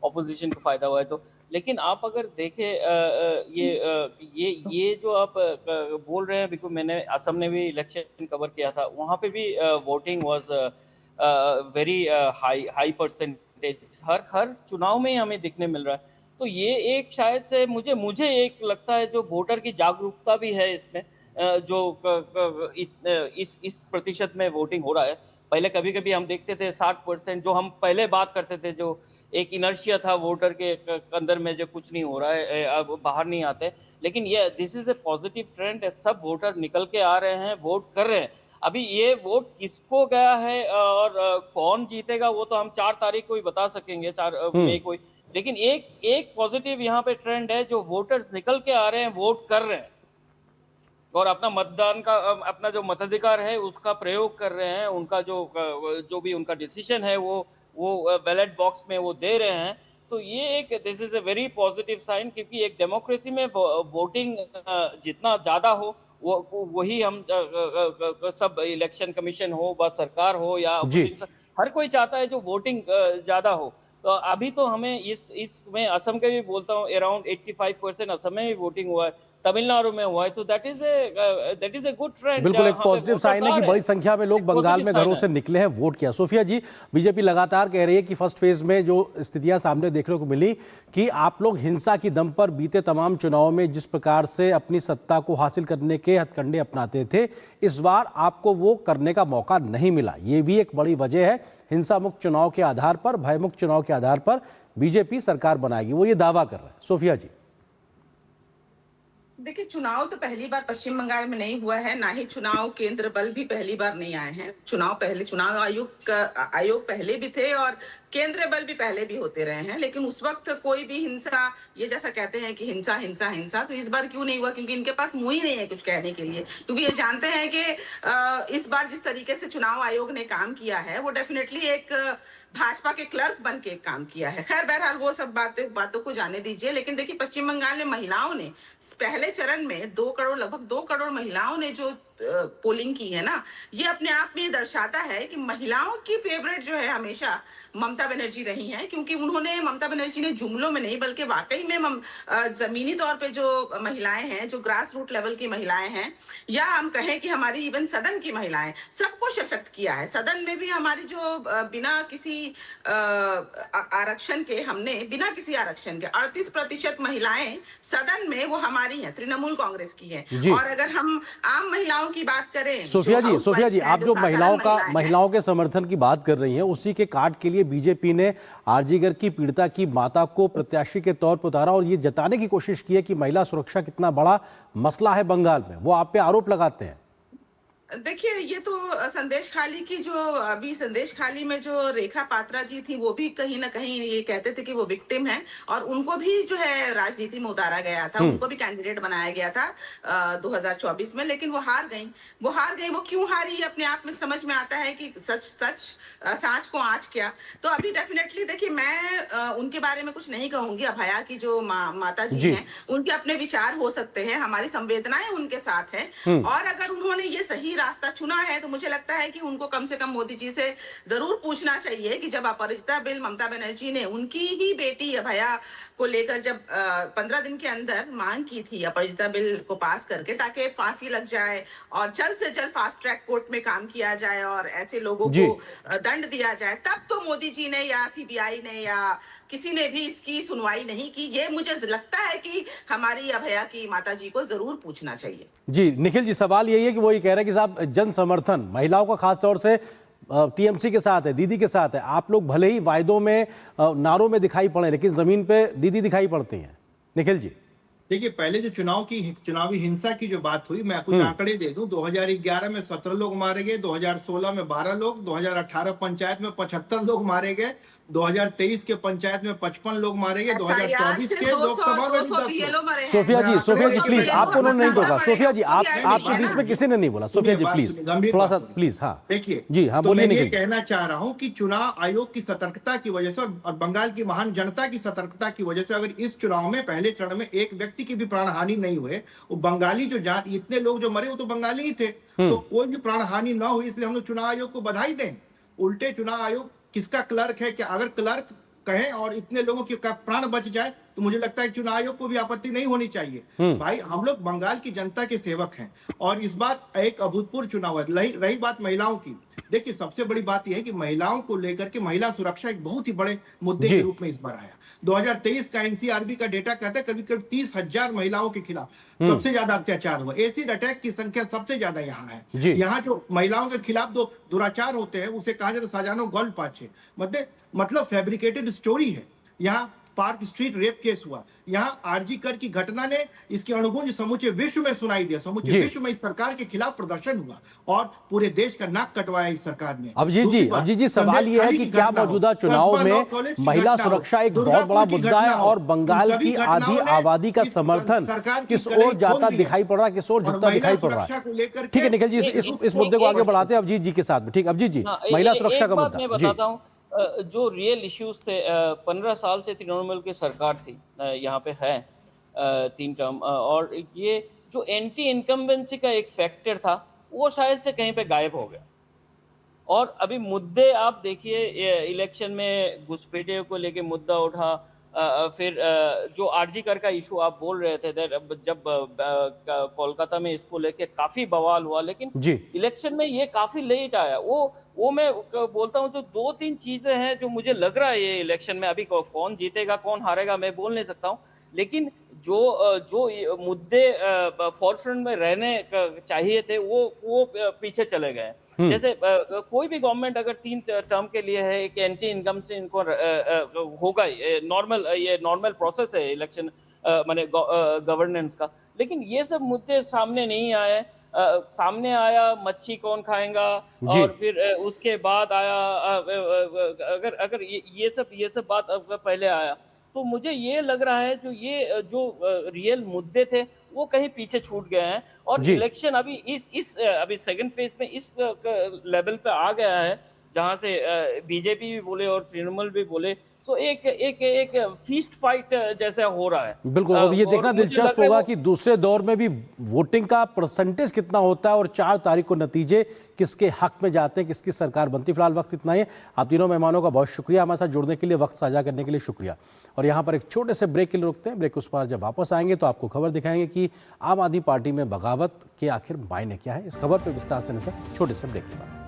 ऑपोजिशन को फायदा हुआ है। तो लेकिन आप अगर देखें ये जो आप बोल रहे हैं, बिल्कुल मैंने असम में भी इलेक्शन कवर किया था, वहाँ पे भी voting was very high percentage. हर चुनाव में ही हमें दिखने मिल रहा है। तो ये एक शायद से मुझे एक लगता है जो वोटर की जागरूकता भी है इसमें, जो इस प्रतिशत में वोटिंग हो रहा है। पहले कभी हम देखते थे 60%, जो हम पहले बात करते थे, जो एक इनर्शिया था वोटर के अंदर में, जो कुछ नहीं हो रहा है, अब बाहर नहीं आते। लेकिन ये this is A positive trend है, सब वोटर निकल के आ रहे हैं, वोट कर रहे हैं। अभी ये वोट किसको गया है और कौन जीतेगा वो तो हम 4 तारीख को ही बता सकेंगे, 4 मई को ही। लेकिन एक पॉजिटिव यहाँ पे ट्रेंड है, जो वोटर्स निकल के आ रहे हैं, वोट कर रहे हैं और अपना मतदान का, अपना जो मताधिकार है उसका प्रयोग कर रहे हैं। उनका जो भी उनका डिसीजन है वो बैलेट बॉक्स में वो दे रहे हैं। तो ये एक this is a very positive sign, क्योंकि एक डेमोक्रेसी में वोटिंग जितना ज्यादा हो वही हम सब इलेक्शन कमीशन हो, बस सरकार हो या हर कोई चाहता है जो वोटिंग ज्यादा हो। तो अभी तो हमें इस मैं असम के भी बोलता हूँ, अराउंड 85% असम में भी वोटिंग हुआ है, तमिलनाडु में हुआ है, तो that is a good trend. बिल्कुल एक पॉजिटिव साइन है कि बड़ी संख्या में लोग बंगाल में घरों से निकले हैं, वोट किया। सोफिया जी, बीजेपी लगातार कह रही है कि फर्स्ट फेज में जो स्थितियां सामने देखने को मिली कि आप लोग हिंसा की दम पर बीते तमाम चुनावों में जिस प्रकार से अपनी सत्ता को हासिल करने के हथकंडे अपनाते थे, इस बार आपको वो करने का मौका नहीं मिला। ये भी एक बड़ी वजह है। हिंसा मुक्त चुनाव के आधार पर, भयमुक्त चुनाव के आधार पर बीजेपी सरकार बनाएगी, वो ये दावा कर रहा है। सोफिया जी, देखिए, चुनाव तो पहली बार पश्चिम बंगाल में नहीं हुआ है, ना ही चुनाव केंद्र बल भी पहली बार नहीं आए हैं। चुनाव आयोग पहले भी थे और केंद्रीय बल भी पहले भी होते रहे हैं, लेकिन उस वक्त कोई भी हिंसा, ये जैसा कहते हैं कि हिंसा हिंसा हिंसा, तो इस बार क्यों नहीं हुआ? क्योंकि इनके पास मुंह ही नहीं है कुछ कहने के लिए, क्योंकि ये जानते हैं कि इस बार जिस तरीके से चुनाव आयोग ने काम किया है वो डेफिनेटली एक भाजपा के क्लर्क बन के काम किया है। खैर, बहरहाल वो सब बातों को जाने दीजिए। लेकिन देखिए, पश्चिम बंगाल में महिलाओं ने पहले चरण में लगभग 2 करोड़ महिलाओं ने जो पोलिंग की है ना, ये अपने आप में दर्शाता है कि महिलाओं की फेवरेट जो है हमेशा ममता बनर्जी रही हैं, क्योंकि ममता बनर्जी ने जुमलों में नहीं बल्कि वाकई में जमीनी तौर पे जो महिलाएं हैं, जो ग्रास रूट लेवल की महिलाएं हैं, या हम कहें कि हमारी इवन सदन की महिलाएं, सबको सशक्त किया है। सदन में भी हमारी जो बिना किसी आरक्षण के 38% महिलाएं सदन में वो हमारी हैं, तृणमूल कांग्रेस की हैं। और अगर हम आम महिलाओं की बात करें, सोफिया जी, आप जो महिलाओं के समर्थन की बात कर रही हैं, उसी के कार्ड के लिए बीजेपी ने आरजीकर की पीड़िता की माता को प्रत्याशी के तौर पर उतारा और ये जताने की कोशिश की है कि महिला सुरक्षा कितना बड़ा मसला है बंगाल में। वो आप पे आरोप लगाते हैं। देखिए, ये तो संदेश खाली की जो अभी संदेश खाली में जो रेखा पात्रा जी थी, वो भी कहीं ना कहीं ये कहते थे कि वो विक्टिम है और उनको भी जो है राजनीति में उतारा गया था, उनको भी कैंडिडेट बनाया गया था 2024 में, लेकिन वो हार गई। वो क्यों हारी, अपने आप में समझ में आता है कि सांच को आँच क्या। तो अभी डेफिनेटली देखिए, मैं उनके बारे में कुछ नहीं कहूंगी। अभया की जो माता जी हैं, उनके अपने विचार हो सकते हैं, हमारी संवेदनाएं उनके साथ है, और अगर उन्होंने ये सही रास्ता चुना है तो मुझे लगता है कि उनको कम से कम मोदी जी से जरूर पूछना चाहिए कि जब अपराजिता बिल ममता बनर्जी ने उनकी ही बेटी अभया को लेकर जब 15 दिन के अंदर मांग की थी अपराजिता बिल को पास करके, ताकि फांसी लग जाए और जल्द से जल्द फास्ट ट्रैक कोर्ट में काम किया जाए और ऐसे लोगों को दंड दिया जाए, तब तो मोदी जी ने या सीबीआई ने या किसी ने भी इसकी सुनवाई नहीं की। ये मुझे लगता है कि हमारी अभया की माता जी को जरूर पूछना चाहिए। जी निखिल जी, सवाल यही है कि वो ये कह रहे हैं कि साहब जन समर्थन महिलाओं का खास तौर से टीएमसी के साथ है, दीदी के साथ है। आप लोग भले ही वायदों में, नारों में दिखाई पड़े, लेकिन जमीन पे दीदी दिखाई पड़ती हैं। निखिल जी, देखिए, पहले जो चुनावी हिंसा की जो बात हुई, मैं कुछ आंकड़े दे दूं। 2011 में 17 लोग मारे गए, 2016 में 12 लोग, 2018 पंचायत में 75 लोग मारे गए, 2023 के पंचायत में 55 लोग मारे गए, 2024 के लोकसभा में 10 लोग। सोफिया जी प्लीज, आपको उन्होंने नहीं बोला। सोफिया जी, आपके बीच में किसी ने नहीं बोला। सोफिया जी प्लीज, थोड़ा सा प्लीज। हाँ देखिए जी, हाँ बोलिए। मैं ये कहना चाह रहा हूँ कि चुनाव आयोग की सतर्कता की वजह से और बंगाल की महान जनता की सतर्कता की वजह से अगर इस चुनाव में पहले चरण में एक व्यक्ति की भी प्राण हानि नहीं हुए, वो बंगाली जो इतने लोग जो मरे वो तो बंगाली ही थे, तो कोई भी प्राण हानि ना हुई, इसलिए हम लोग चुनाव आयोग को बधाई दें। उल्टे चुनाव आयोग किसका क्लर्क है? क्या अगर क्लर्क कहें और इतने लोगों की प्राण बच जाए तो मुझे लगता है चुनाव आयोग को भी आपत्ति नहीं होनी चाहिए। भाई, हम लोग बंगाल की जनता के सेवक हैं और इस बार एक अभूतपूर्व चुनाव है। रही बात महिलाओं की, देखिए सबसे बड़ी बात यह है कि महिलाओं को लेकर के महिला सुरक्षा एक बहुत ही बड़े मुद्दे के रूप में इस बार आया। 2023 का एनसीआरबी का डेटा कहता है करीब 30,000 महिलाओं के खिलाफ सबसे ज्यादा अत्याचार हुआ। एसिड अटैक की संख्या सबसे ज्यादा यहाँ है। यहाँ जो महिलाओं के खिलाफ जो दुराचार होते हैं उसे कहा जाता है साजानो गॉल पाचे, मतलब फैब्रिकेटेड स्टोरी है। यहाँ पार्क स्ट्रीट रेप केस हुआ, यहाँ आरजी कर की घटना ने इसकी अणुगुंज समूचे विश्व में सुनाई दिया, समूचे विश्व में इस सरकार के खिलाफ प्रदर्शन हुआ और पूरे देश का नाक कटवाया इस सरकार ने। अभिजीत जी, सवाल यह है कि क्या मौजूदा चुनाव में महिला सुरक्षा एक बहुत बड़ा मुद्दा है और बंगाल की आधी आबादी का समर्थन किस ओर जाता दिखाई पड़ रहा है, किस ओर झुकता दिखाई पड़ रहा है? ठीक है निखिल जी, इस मुद्दे को आगे बढ़ाते हैं अभिजीत जी के साथ में। ठीक, अभिजीत जी, महिला सुरक्षा का मुद्दा। मैं बताता हूँ, जो रियल इश्यूज थे, 15 साल से तृणमूल की सरकार थी यहाँ पे है 3 टर्म, और ये जो एंटी इनकम्बेंसी का एक फैक्टर था वो शायद से कहीं पे गायब हो गया। और अभी मुद्दे आप देखिए, इलेक्शन में घुसपैठियों को लेके मुद्दा उठा, फिर जो आरजीकर का इशू आप बोल रहे थे, जब कोलकाता में इसको लेके काफी बवाल हुआ, लेकिन जी इलेक्शन में ये काफी लेट आया। वो मैं बोलता हूँ, जो 2-3 चीजें हैं जो मुझे लग रहा है ये इलेक्शन में, अभी कौन जीतेगा कौन हारेगा मैं बोल नहीं सकता हूँ, लेकिन जो मुद्दे फॉरफ्रंट में रहने चाहिए थे वो पीछे चले गए। जैसे कोई भी गवर्नमेंट अगर 3 टर्म के लिए है, एक एंटी इनकम से इनको होगा, ये नॉर्मल प्रोसेस है इलेक्शन माने गवर्नेंस का, लेकिन ये सब मुद्दे सामने नहीं आए। सामने आया मच्छी कौन खाएगा, और फिर उसके बाद आया अगर ये सब बात पहले आया, तो मुझे ये लग रहा है जो रियल मुद्दे थे वो कहीं पीछे छूट गए हैं, और इलेक्शन अभी अभी सेकंड फेज में इस लेवल पे आ गया है जहां से बीजेपी भी बोले और तृणमूल भी बोले, तो एक फीस्ट फाइट जैसा हो रहा है। बिल्कुल, अब ये देखना दिलचस्प होगा कि दूसरे दौर में भी वोटिंग का परसेंटेज कितना होता है और 4 तारीख को नतीजे किसके हक में जाते हैं, किसकी सरकार बनती। फिलहाल वक्त इतना ही है। आप तीनों मेहमानों का बहुत शुक्रिया हमारे साथ जुड़ने के लिए, वक्त साझा करने के लिए शुक्रिया। और यहाँ पर एक छोटे से ब्रेक के लिए रुकते हैं। ब्रेक उस पार जब वापस आएंगे तो आपको खबर दिखाएंगे कि आम आदमी पार्टी में बगावत के आखिर मायने क्या है। इस खबर पर विस्तार से नजर छोटे से ब्रेक के बाद।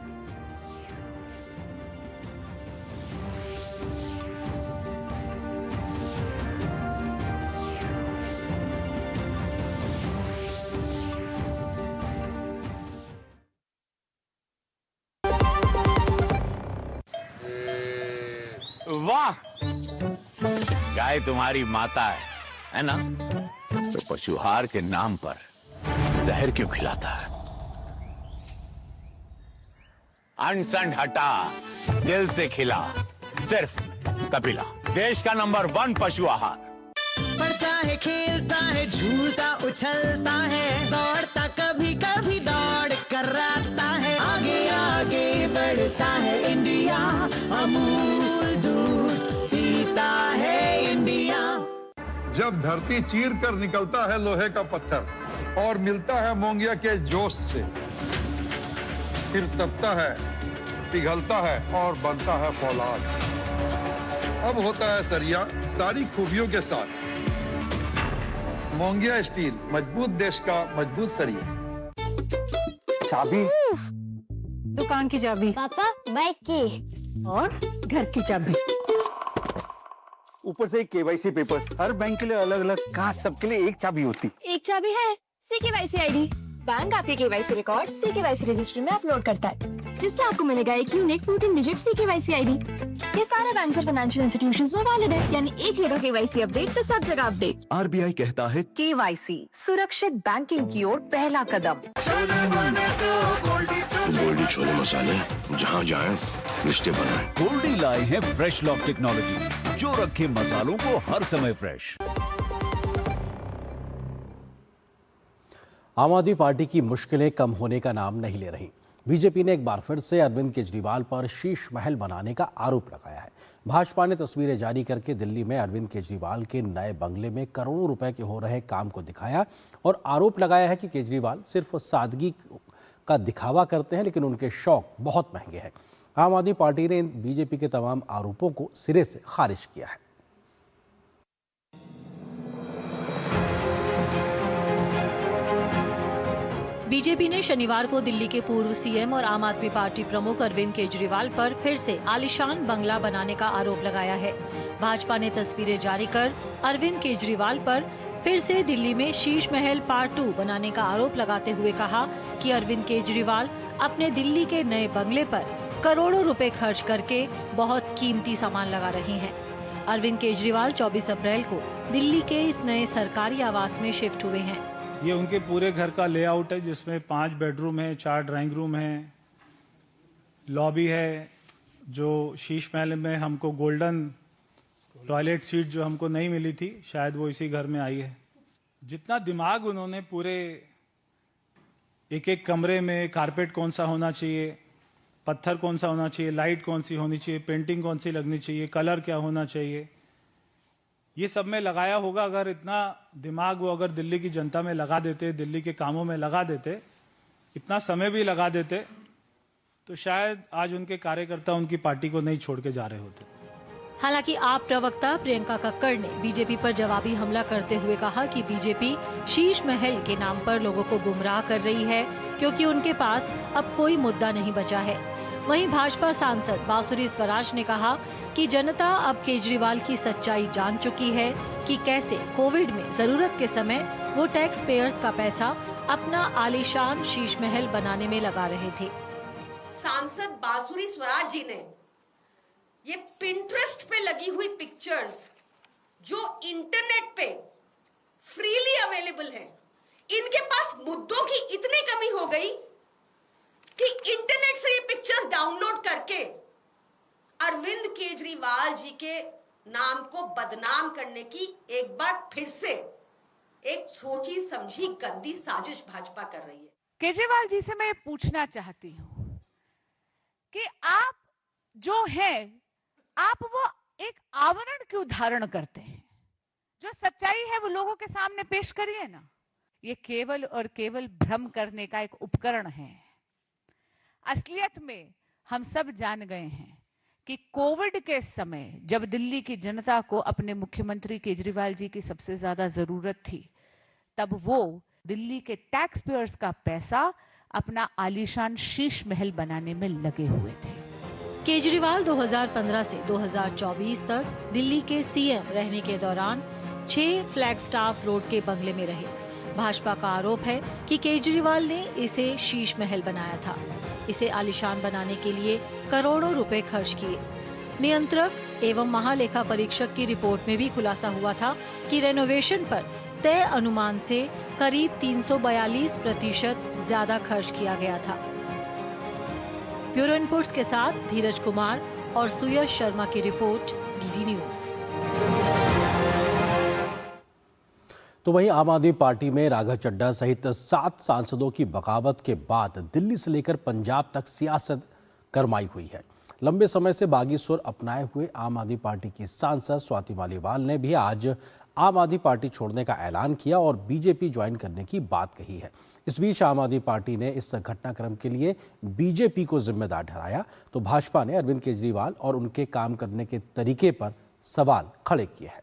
वाह, गाय तुम्हारी माता है ना? तो पशुहार के नाम पर जहर क्यों खिलाता है? अनसन हटा, दिल से खिला, सिर्फ कपिला, देश का नंबर 1 पशु आहार। बढ़ता है, खेलता है, झूलता उछलता है, दौड़ता कभी कभी दौड़ कराता है, आगे आगे बढ़ता है इंडिया, अमूल दूध पीता है इंडिया। जब धरती चीर कर निकलता है लोहे का पत्थर और मिलता है मोंगिया के जोश से, फिर तपता है, पिघलता है और बनता है फौलाद। अब होता है सरिया सारी खूबियों के साथ। मोंगिया स्टील, मजबूत देश का मजबूत सरिया। चाबी, दुकान की चाबी, पापा बाइक की, और घर की चाबी, ऊपर से केवाईसी पेपर्स। हर बैंक के लिए अलग अलग, कहाँ सबके लिए एक चाबी होती? एक चाबी है, CKYC ID। बैंक आपके KYC रिकॉर्ड CKYC रजिस्ट्री में अपलोड करता है, जिससे आपको मिलेगा एक यूनिक 14 डिजिट CKYC ID। ये सारे बैंक और फाइनेंशियल इंस्टीट्यूशंस में वैलिड है, यानी एक जगह KYC अपडेट तो सब जगह अपडेट। RBI कहता है KYC सुरक्षित बैंकिंग की ओर पहला कदम। गोल्डी छोले मसाले, जहाँ जाए रिश्ते बनाए। गोल्डी लाए हैं फ्रेश लॉक टेक्नोलॉजी, जो रखे मसालों को हर समय फ्रेश। आम आदमी पार्टी की मुश्किलें कम होने का नाम नहीं ले रही। बीजेपी ने एक बार फिर से अरविंद केजरीवाल पर शीश महल बनाने का आरोप लगाया है। भाजपा ने तस्वीरें जारी करके दिल्ली में अरविंद केजरीवाल के नए बंगले में करोड़ों रुपए के हो रहे काम को दिखाया और आरोप लगाया है कि केजरीवाल सिर्फ सादगी का दिखावा करते हैं, लेकिन उनके शौक बहुत महंगे हैं। आम आदमी पार्टी ने बीजेपी के तमाम आरोपों को सिरे से खारिज किया है। बीजेपी ने शनिवार को दिल्ली के पूर्व सीएम और आम आदमी पार्टी प्रमुख अरविंद केजरीवाल पर फिर से आलीशान बंगला बनाने का आरोप लगाया है। भाजपा ने तस्वीरें जारी कर अरविंद केजरीवाल पर फिर से दिल्ली में शीश महल पार्ट 2 बनाने का आरोप लगाते हुए कहा कि अरविंद केजरीवाल अपने दिल्ली के नए बंगले पर करोड़ों रुपए खर्च करके बहुत कीमती सामान लगा रहे हैं। अरविंद केजरीवाल 24 अप्रैल को दिल्ली के इस नए सरकारी आवास में शिफ्ट हुए हैं। ये उनके पूरे घर का लेआउट है, जिसमें 5 बेडरूम है, 4 ड्राइंग रूम है, लॉबी है, जो शीश महल में हमको गोल्डन टॉयलेट सीट जो हमको नहीं मिली थी, शायद वो इसी घर में आई है। जितना दिमाग उन्होंने पूरे एक एक कमरे में कारपेट कौन सा होना चाहिए, पत्थर कौन सा होना चाहिए, लाइट कौन सी होनी चाहिए, पेंटिंग कौन सी लगनी चाहिए, कलर क्या होना चाहिए, ये सब में लगाया होगा। अगर इतना दिमाग वो अगर दिल्ली की जनता में लगा देते, दिल्ली के कामों में लगा देते, इतना समय भी लगा देते, तो शायद आज उनके कार्यकर्ता उनकी पार्टी को नहीं छोड़ के जा रहे होते। हालांकि आप प्रवक्ता प्रियंका कक्कड़ ने बीजेपी पर जवाबी हमला करते हुए कहा कि बीजेपी शीश महल के नाम पर लोगों को गुमराह कर रही है, क्योंकि उनके पास अब कोई मुद्दा नहीं बचा है। वहीं भाजपा सांसद बांसुरी स्वराज ने कहा कि जनता अब केजरीवाल की सच्चाई जान चुकी है कि कैसे कोविड में जरूरत के समय वो टैक्स पेयर्स का पैसा अपना आलीशान शीश महल बनाने में लगा रहे थे। सांसद बांसुरी स्वराज जी ने ये पिंटरेस्ट पे लगी हुई पिक्चर्स जो इंटरनेट पे फ्रीली अवेलेबल है, इनके पास मुद्दों की इतनी कमी हो गई कि इंटरनेट से ये पिक्चर्स डाउनलोड करके अरविंद केजरीवाल जी के नाम को बदनाम करने की एक बार फिर से एक सोची समझी गंदी साजिश भाजपा कर रही है। केजरीवाल जी से मैं पूछना चाहती हूं कि आप जो हैं, आप वो एक आवरण क्यों धारण करते हैं? जो सच्चाई है वो लोगों के सामने पेश करिए ना। ये केवल और केवल भ्रम करने का एक उपकरण है। असलियत में हम सब जान गए हैं कि कोविड के समय जब दिल्ली की जनता को अपने मुख्यमंत्री केजरीवाल जी की सबसे ज्यादा जरूरत थी, तब वो दिल्ली के टैक्स पेयर्स का पैसा अपना आलीशान शीश महल बनाने में लगे हुए थे। केजरीवाल 2015 से 2024 तक दिल्ली के सीएम रहने के दौरान 6 फ्लैगस्टाफ रोड के बंगले में रहे। भाजपा का आरोप है कि केजरीवाल ने इसे शीश महल बनाया था। इसे आलीशान बनाने के लिए करोड़ों रुपए खर्च किए। नियंत्रक एवं महालेखा परीक्षक की रिपोर्ट में भी खुलासा हुआ था कि रेनोवेशन पर तय अनुमान से करीब 342% ज्यादा खर्च किया गया था। ब्यूरो इनपुट्स के साथ धीरज कुमार और सुयश शर्मा की रिपोर्ट, डीडी न्यूज। तो वहीं आम आदमी पार्टी में राघव चड्ढा सहित 7 सांसदों की बगावत के बाद दिल्ली से लेकर पंजाब तक सियासत गरमाई हुई है। लंबे समय से बागी सुर अपनाए हुए आम आदमी पार्टी की सांसद स्वाति मालीवाल ने भी आज आम आदमी पार्टी छोड़ने का ऐलान किया और बीजेपी ज्वाइन करने की बात कही है। इस बीच आम आदमी पार्टी ने इस घटनाक्रम के लिए बीजेपी को जिम्मेदार ठहराया, तो भाजपा ने अरविंद केजरीवाल और उनके काम करने के तरीके पर सवाल खड़े किए हैं।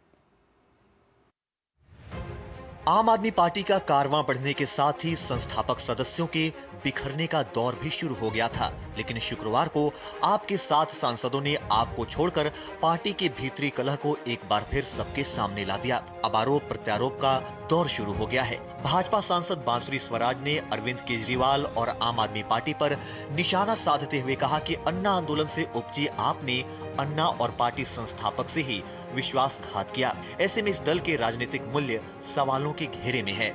आम आदमी पार्टी का कारवां बढ़ने के साथ ही संस्थापक सदस्यों के बिखरने का दौर भी शुरू हो गया था, लेकिन शुक्रवार को आपके 7 सांसदों ने आपको छोड़कर पार्टी के भीतरी कलह को एक बार फिर सबके सामने ला दिया। अब आरोप प्रत्यारोप का दौर शुरू हो गया है। भाजपा सांसद बांसुरी स्वराज ने अरविंद केजरीवाल और आम आदमी पार्टी पर निशाना साधते हुए कहा कि अन्ना आंदोलन से उपजी आपने अन्ना और पार्टी संस्थापक से ही विश्वासघात किया। ऐसे में इस दल के राजनीतिक मूल्य सवालों के घेरे में है।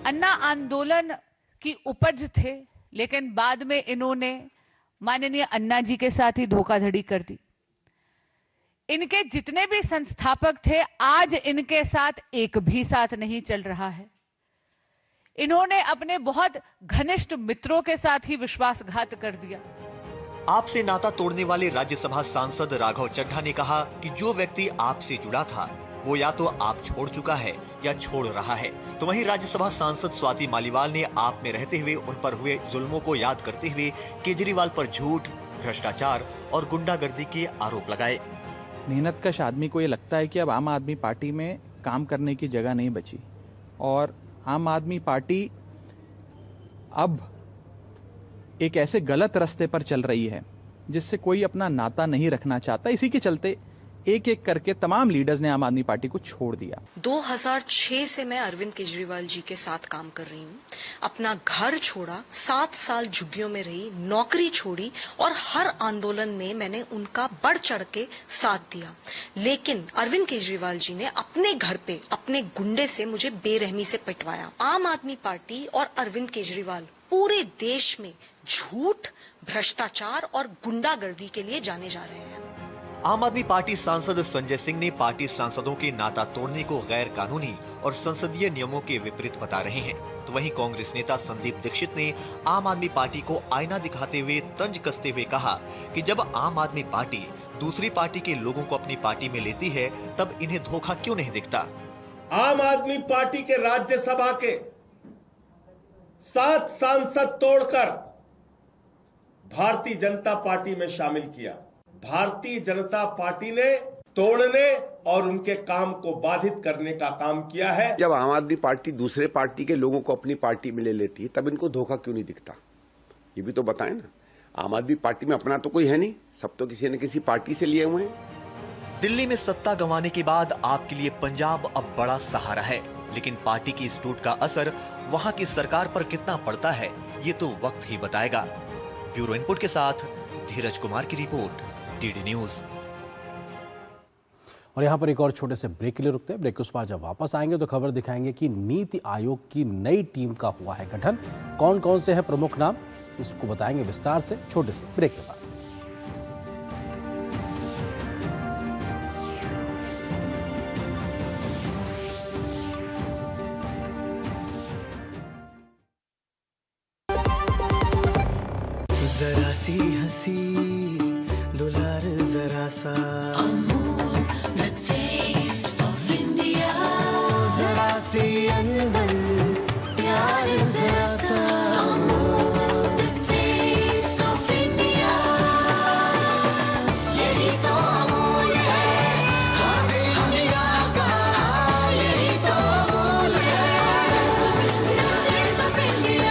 अन्ना आंदोलन की उपज थे, लेकिन बाद में इन्होंने माननीय अन्ना जी के साथ ही धोखाधड़ी कर दी। इनके जितने भी संस्थापक थे, आज इनके साथ एक भी साथ नहीं चल रहा है। इन्होंने अपने बहुत घनिष्ठ मित्रों के साथ ही विश्वासघात कर दिया। आपसे नाता तोड़ने वाले राज्यसभा सांसद राघव चड्ढा ने कहा कि जो व्यक्ति आपसे जुड़ा था वो या तो आप छोड़ चुका है या छोड़ रहा है। तो वहीं राज्यसभा सांसद स्वाति मालीवाल ने आप में रहते हुए उन पर हुए जुल्मों को याद करते हुए केजरीवाल पर झूठ, भ्रष्टाचार और गुंडागर्दी के आरोप लगाए। मेहनतकश आदमी को ये लगता है कि अब आम आदमी पार्टी में काम करने की जगह नहीं बची और आम आदमी पार्टी अब एक ऐसे गलत रास्ते पर चल रही है जिससे कोई अपना नाता नहीं रखना चाहता। इसी के चलते एक एक करके तमाम लीडर्स ने आम आदमी पार्टी को छोड़ दिया। 2006 से मैं अरविंद केजरीवाल जी के साथ काम कर रही हूँ। अपना घर छोड़ा, 7 साल झुग्गियों में रही, नौकरी छोड़ी और हर आंदोलन में मैंने उनका बढ़ चढ़ के साथ दिया। लेकिन अरविंद केजरीवाल जी ने अपने घर पे अपने गुंडे से मुझे बेरहमी से पिटवाया। आम आदमी पार्टी और अरविंद केजरीवाल पूरे देश में झूठ, भ्रष्टाचार और गुंडागर्दी के लिए जाने जा रहे हैं। आम आदमी पार्टी सांसद संजय सिंह ने पार्टी सांसदों के नाता तोड़ने को गैर कानूनी और संसदीय नियमों के विपरीत बता रहे हैं। तो वहीं कांग्रेस नेता संदीप दीक्षित ने आम आदमी पार्टी को आईना दिखाते हुए तंज कसते हुए कहा कि जब आम आदमी पार्टी दूसरी पार्टी के लोगों को अपनी पार्टी में लेती है तब इन्हें धोखा क्यों नहीं दिखता। आम आदमी पार्टी के राज्यसभा के 7 सांसद तोड़कर भारतीय जनता पार्टी में शामिल किया। भारतीय जनता पार्टी ने तोड़ने और उनके काम को बाधित करने का काम किया है। जब आम आदमी पार्टी दूसरे पार्टी के लोगों को अपनी पार्टी में ले लेती है तब इनको धोखा क्यों नहीं दिखता? ये भी तो बताएं ना। आम आदमी पार्टी में अपना तो कोई है नहीं, सब तो किसी न किसी पार्टी से लिए हुए हैं। दिल्ली में सत्ता गंवाने के बाद आपके लिए पंजाब अब बड़ा सहारा है, लेकिन पार्टी की इस टूट का असर वहां की सरकार पर कितना पड़ता है ये तो वक्त ही बताएगा। ब्यूरो इनपुट के साथ धीरज कुमार की रिपोर्ट, डीडी न्यूज। और यहाँ पर एक और छोटे से ब्रेक के लिए रुकते हैं। ब्रेक के उस पार जब वापस आएंगे तो खबर दिखाएंगे कि नीति आयोग की नई टीम का हुआ है गठन। कौन कौन से हैं प्रमुख नाम, इसको बताएंगे विस्तार से छोटे से ब्रेक के बाद। जरा सी हंसी दुलार जरा सा, जरा सी अनबन प्यार जरा सा, यही तो अमूल है स्वाद इंडिया का, यही तो अमूल है टेस्ट ऑफ इंडिया।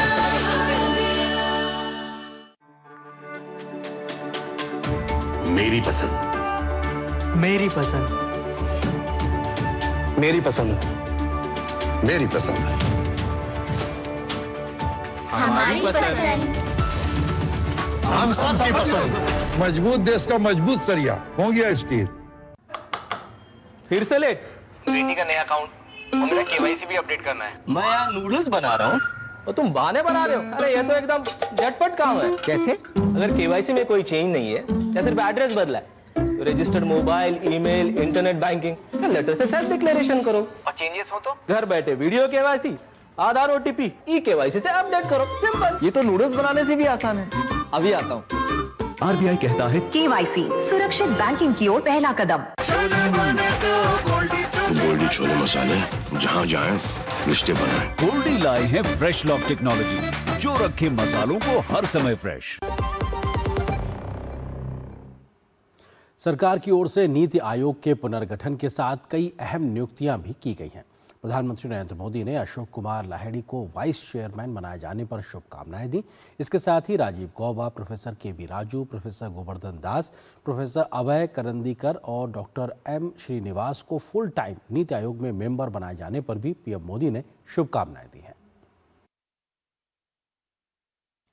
मेरी पसंद, मेरी पसंद, मेरी पसंद, मेरी पसंद, हमारी पसंद, हम सबकी पसंद। मजबूत देश का मजबूत सरिया हो गया स्टील। फिर से लेट? प्रीति का नया अकाउंट और मेरा केवाईसी भी अपडेट करना है। मैं यार नूडल्स बना रहा हूँ और तुम बहाने बना रहे हो। अरे ये तो एकदम झटपट काम है। कैसे? अगर केवाईसी में कोई चेंज नहीं है या सिर्फ एड्रेस बदला है तो registered mobile, email, internet banking या लेटर से सेल्फ डिक्लेरेशन करो। और चेंजेस हो तो घर बैठे वीडियो केवाईसी, आधार, ओटीपी, ई केवाईसी से अपडेट करो। सिंपल। ये तो नूडल्स बनाने से भी आसान है। अभी आता हूँ। आरबीआई कहता है केवाईसी सुरक्षित बैंकिंग की ओर पहला कदम। गोल्डी छोले मसाले, जहाँ जाए रिश्ते बनाए। गोल्डी लाए हैं फ्रेश लॉक टेक्नोलॉजी, जो रखे मसालों को हर समय फ्रेश। सरकार की ओर से नीति आयोग के पुनर्गठन के साथ कई अहम नियुक्तियां भी की गई हैं। प्रधानमंत्री नरेंद्र मोदी ने अशोक कुमार लाहिड़ी को वाइस चेयरमैन बनाए जाने पर शुभकामनाएं दी। इसके साथ ही Rajiv Gauba, professor K V. Raju, professor Govardhan Das, professor Abhay Karandikar और डॉक्टर एम श्रीनिवास को फुल टाइम नीति आयोग में मेंबर बनाए जाने पर भी पीएम मोदी ने शुभकामनाएं दी हैं।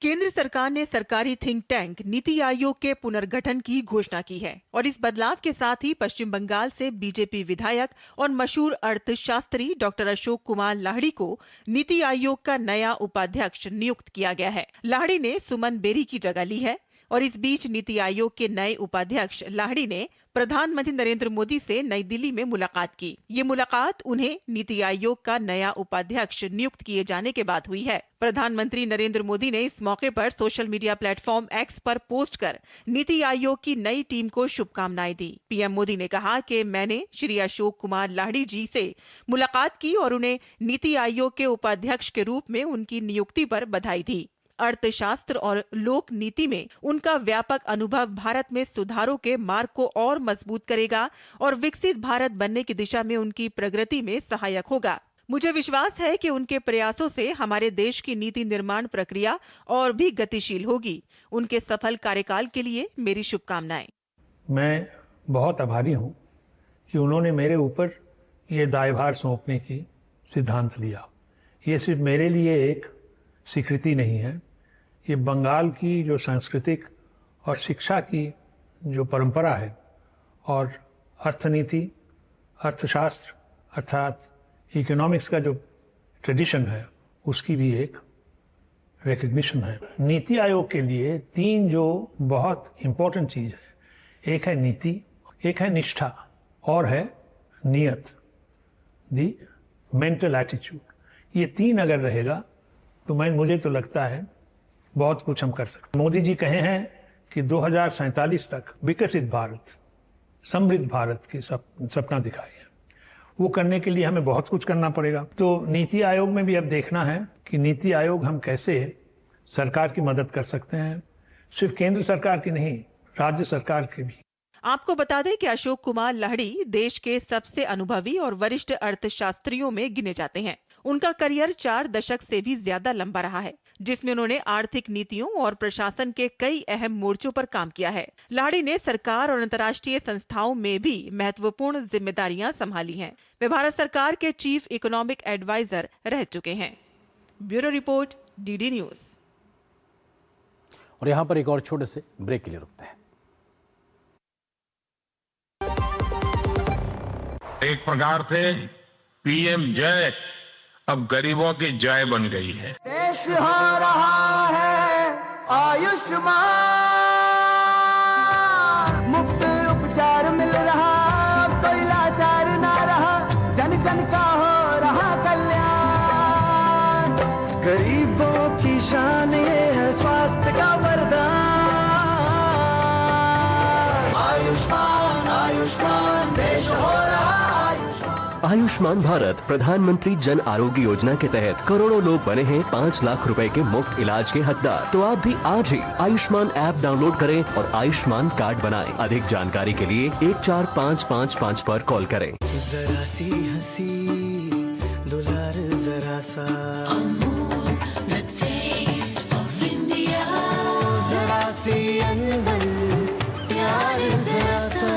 केंद्र सरकार ने सरकारी थिंक टैंक नीति आयोग के पुनर्गठन की घोषणा की है और इस बदलाव के साथ ही पश्चिम बंगाल से बीजेपी विधायक और मशहूर अर्थशास्त्री डॉक्टर अशोक कुमार लाहिड़ी को नीति आयोग का नया उपाध्यक्ष नियुक्त किया गया है। लाहिड़ी ने सुमन बेरी की जगह ली है और इस बीच नीति आयोग के नए उपाध्यक्ष लाहिड़ी ने प्रधानमंत्री नरेंद्र मोदी से नई दिल्ली में मुलाकात की। ये मुलाकात उन्हें नीति आयोग का नया उपाध्यक्ष नियुक्त किए जाने के बाद हुई है। प्रधानमंत्री नरेंद्र मोदी ने इस मौके पर सोशल मीडिया प्लेटफॉर्म एक्स पर पोस्ट कर नीति आयोग की नई टीम को शुभकामनाएं दी। पीएम मोदी ने कहा कि मैंने श्री अशोक कुमार लाहिड़ी जी से मुलाकात की और उन्हें नीति आयोग के उपाध्यक्ष के रूप में उनकी नियुक्ति पर बधाई दी। अर्थशास्त्र और लोक नीति में उनका व्यापक अनुभव भारत में सुधारों के मार्ग को और मजबूत करेगा और विकसित भारत बनने की दिशा में उनकी प्रगति में सहायक होगा। मुझे विश्वास है कि उनके प्रयासों से हमारे देश की नीति निर्माण प्रक्रिया और भी गतिशील होगी। उनके सफल कार्यकाल के लिए मेरी शुभकामनाएं। मैं बहुत आभारी हूं कि उन्होंने मेरे ऊपर ये दायभार सौंपने की सिद्धांत लिया। ये सिर्फ मेरे लिए एक स्वीकृति नहीं है, ये बंगाल की जो सांस्कृतिक और शिक्षा की जो परंपरा है और अर्थनीति, अर्थशास्त्र अर्थात इकोनॉमिक्स का जो ट्रेडिशन है उसकी भी एक रिकग्निशन है। नीति आयोग के लिए तीन जो बहुत इम्पोर्टेंट चीज़ है, एक है नीति, एक है निष्ठा और है नियत, दी मेंटल एटीट्यूड। ये तीन अगर रहेगा तो मुझे तो लगता है बहुत कुछ हम कर सकते। मोदी जी कहे हैं कि 2047 तक विकसित भारत, समृद्ध भारत की सपना दिखाई है। वो करने के लिए हमें बहुत कुछ करना पड़ेगा। तो नीति आयोग में भी अब देखना है कि नीति आयोग हम कैसे सरकार की मदद कर सकते हैं, सिर्फ केंद्र सरकार की नहीं, राज्य सरकार की भी। आपको बता दें कि अशोक कुमार लाहिड़ी देश के सबसे अनुभवी और वरिष्ठ अर्थशास्त्रियों में गिने जाते हैं। उनका करियर 4 दशक से भी ज्यादा लंबा रहा है, जिसमें उन्होंने आर्थिक नीतियों और प्रशासन के कई अहम मोर्चों पर काम किया है। लाहिड़ी ने सरकार और अंतर्राष्ट्रीय संस्थाओं में भी महत्वपूर्ण जिम्मेदारियां संभाली हैं। वे भारत सरकार के चीफ इकोनॉमिक एडवाइजर रह चुके हैं। Bureau report, DD news. और यहाँ पर एक और छोटे से ब्रेक के लिए रुकते हैं। एक प्रकार से पीएम जय अब गरीबों की जय बन गई है। देश हो रहा है आयुष्मान, मुफ्त उपचार मिल रहा, अब कोई लाचार ना रहा, जन जन का हो रहा कल्याण। गरीबों की शान ये है स्वास्थ्य का वरदान। आयुष्मान आयुष्मान देश हो रहा। आयुष्मान भारत प्रधानमंत्री जन आरोग्य योजना के तहत करोड़ों लोग बने हैं 5 लाख रुपए के मुफ्त इलाज के हकदार। तो आप भी आज ही आयुष्मान ऐप डाउनलोड करें और आयुष्मान कार्ड बनाएं। अधिक जानकारी के लिए 14555 पर कॉल करें। जरा सी हंसी दुलार जरा सा, जरा सी अंदर प्यार जरा सा,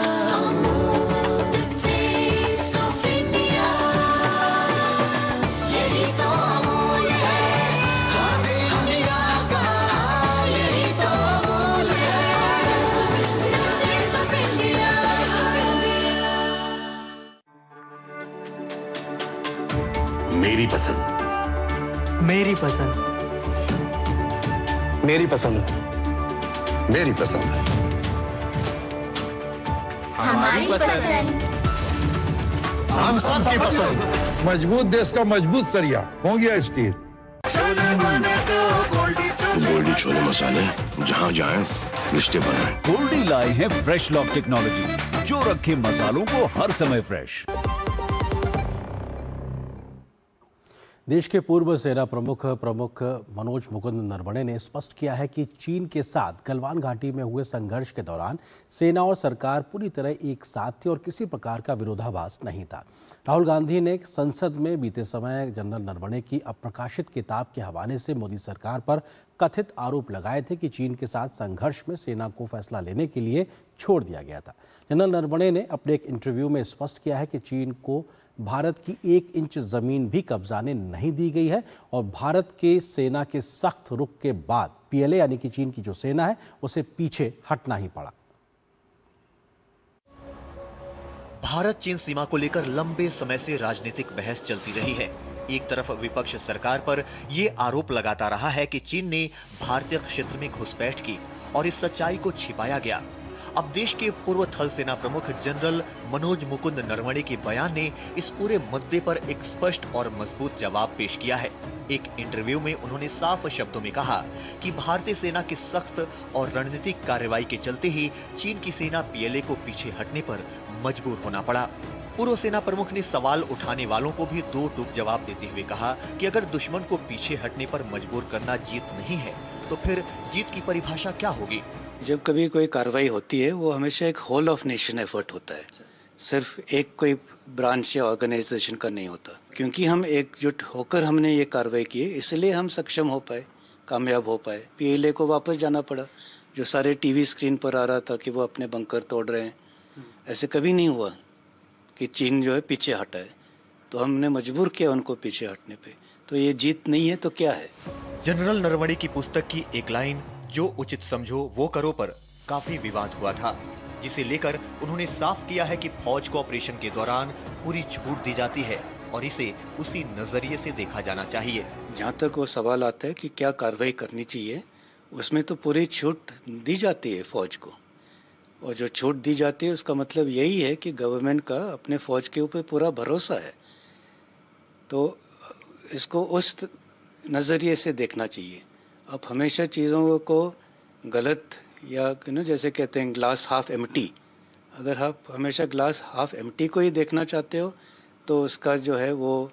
मेरी पसंद, मेरी पसंद, मेरी पसंद, मेरी पसंद, हमारी पसंद, हम सबकी पसंद। मजबूत देश का मजबूत सरिया हो गया स्टील। गोल्डी छोले मसाले जहाँ जाए रिश्ते बनाए। गोल्डी लाए हैं फ्रेश लॉक टेक्नोलॉजी, जो रखे मसालों को हर समय फ्रेश। देश के पूर्व सेना प्रमुख मनोज मुकुंद नरवणे ने स्पष्ट किया है कि चीन के साथ गलवान घाटी में हुए संघर्ष के दौरान सेना और सरकार पूरी तरह एक साथ थी और किसी प्रकार का विरोधाभास नहीं था। राहुल गांधी ने संसद में बीते समय जनरल नरवणे की अप्रकाशित किताब के हवाले से मोदी सरकार पर कथित आरोप लगाए थे कि चीन के साथ संघर्ष में सेना को फैसला लेने के लिए छोड़ दिया गया था। जनरल नरवणे ने अपने एक इंटरव्यू में स्पष्ट किया है कि चीन को भारत की 1 इंच जमीन भी कब्जाने नहीं दी गई है और भारत के सेना के सख्त रुख के बाद पीएलए यानी कि चीन की जो सेना है उसे पीछे हटना ही पड़ा। भारत चीन सीमा को लेकर लंबे समय से राजनीतिक बहस चलती रही है। एक तरफ विपक्ष सरकार पर यह आरोप लगाता रहा है कि चीन ने भारतीय क्षेत्र में घुसपैठ की और इस सच्चाई को छिपाया गया। अब देश के पूर्व थल सेना प्रमुख जनरल मनोज मुकुंद नरवणे के बयान ने इस पूरे मुद्दे पर एक स्पष्ट और मजबूत जवाब पेश किया है। एक इंटरव्यू में उन्होंने साफ शब्दों में कहा कि भारतीय सेना की सख्त और रणनीतिक कार्रवाई के चलते ही चीन की सेना पीएलए को पीछे हटने पर मजबूर होना पड़ा। पूर्व सेना प्रमुख ने सवाल उठाने वालों को भी दो टूक जवाब देते हुए कहा कि अगर दुश्मन को पीछे हटने पर मजबूर करना जीत नहीं है तो फिर जीत की परिभाषा क्या होगी। जब कभी कोई कार्रवाई होती है वो हमेशा एक होल ऑफ नेशन एफर्ट होता है, सिर्फ एक कोई ब्रांच या ऑर्गेनाइजेशन का नहीं होता। क्योंकि हम एकजुट होकर हमने ये कार्रवाई की है, इसलिए हम सक्षम हो पाए, कामयाब हो पाए। पीएलए को वापस जाना पड़ा। जो सारे टीवी स्क्रीन पर आ रहा था कि वो अपने बंकर तोड़ रहे हैं, ऐसे कभी नहीं हुआ कि चीन जो है पीछे हटा है। तो हमने मजबूर किया उनको पीछे हटने पे। तो ये जीत नहीं है तो क्या है। जनरल नरवणे की पुस्तक की एक लाइन जो उचित समझो वो करो पर काफी विवाद हुआ था, जिसे लेकर उन्होंने साफ किया है कि फौज को ऑपरेशन के दौरान पूरी छूट दी जाती है और इसे उसी नजरिए से देखा जाना चाहिए। जहाँ तक वो सवाल आता है कि क्या कार्रवाई करनी चाहिए, उसमें तो पूरी छूट दी जाती है फौज को। और जो छूट दी जाती है उसका मतलब यही है कि गवर्नमेंट का अपने फौज के ऊपर पूरा भरोसा है। तो इसको उस नज़रिए से देखना चाहिए। अब हमेशा चीज़ों को गलत या जैसे कहते हैं ग्लास हाफ एम्प्टी, अगर आप हमेशा ग्लास हाफ एम्प्टी को ही देखना चाहते हो तो उसका जो है वो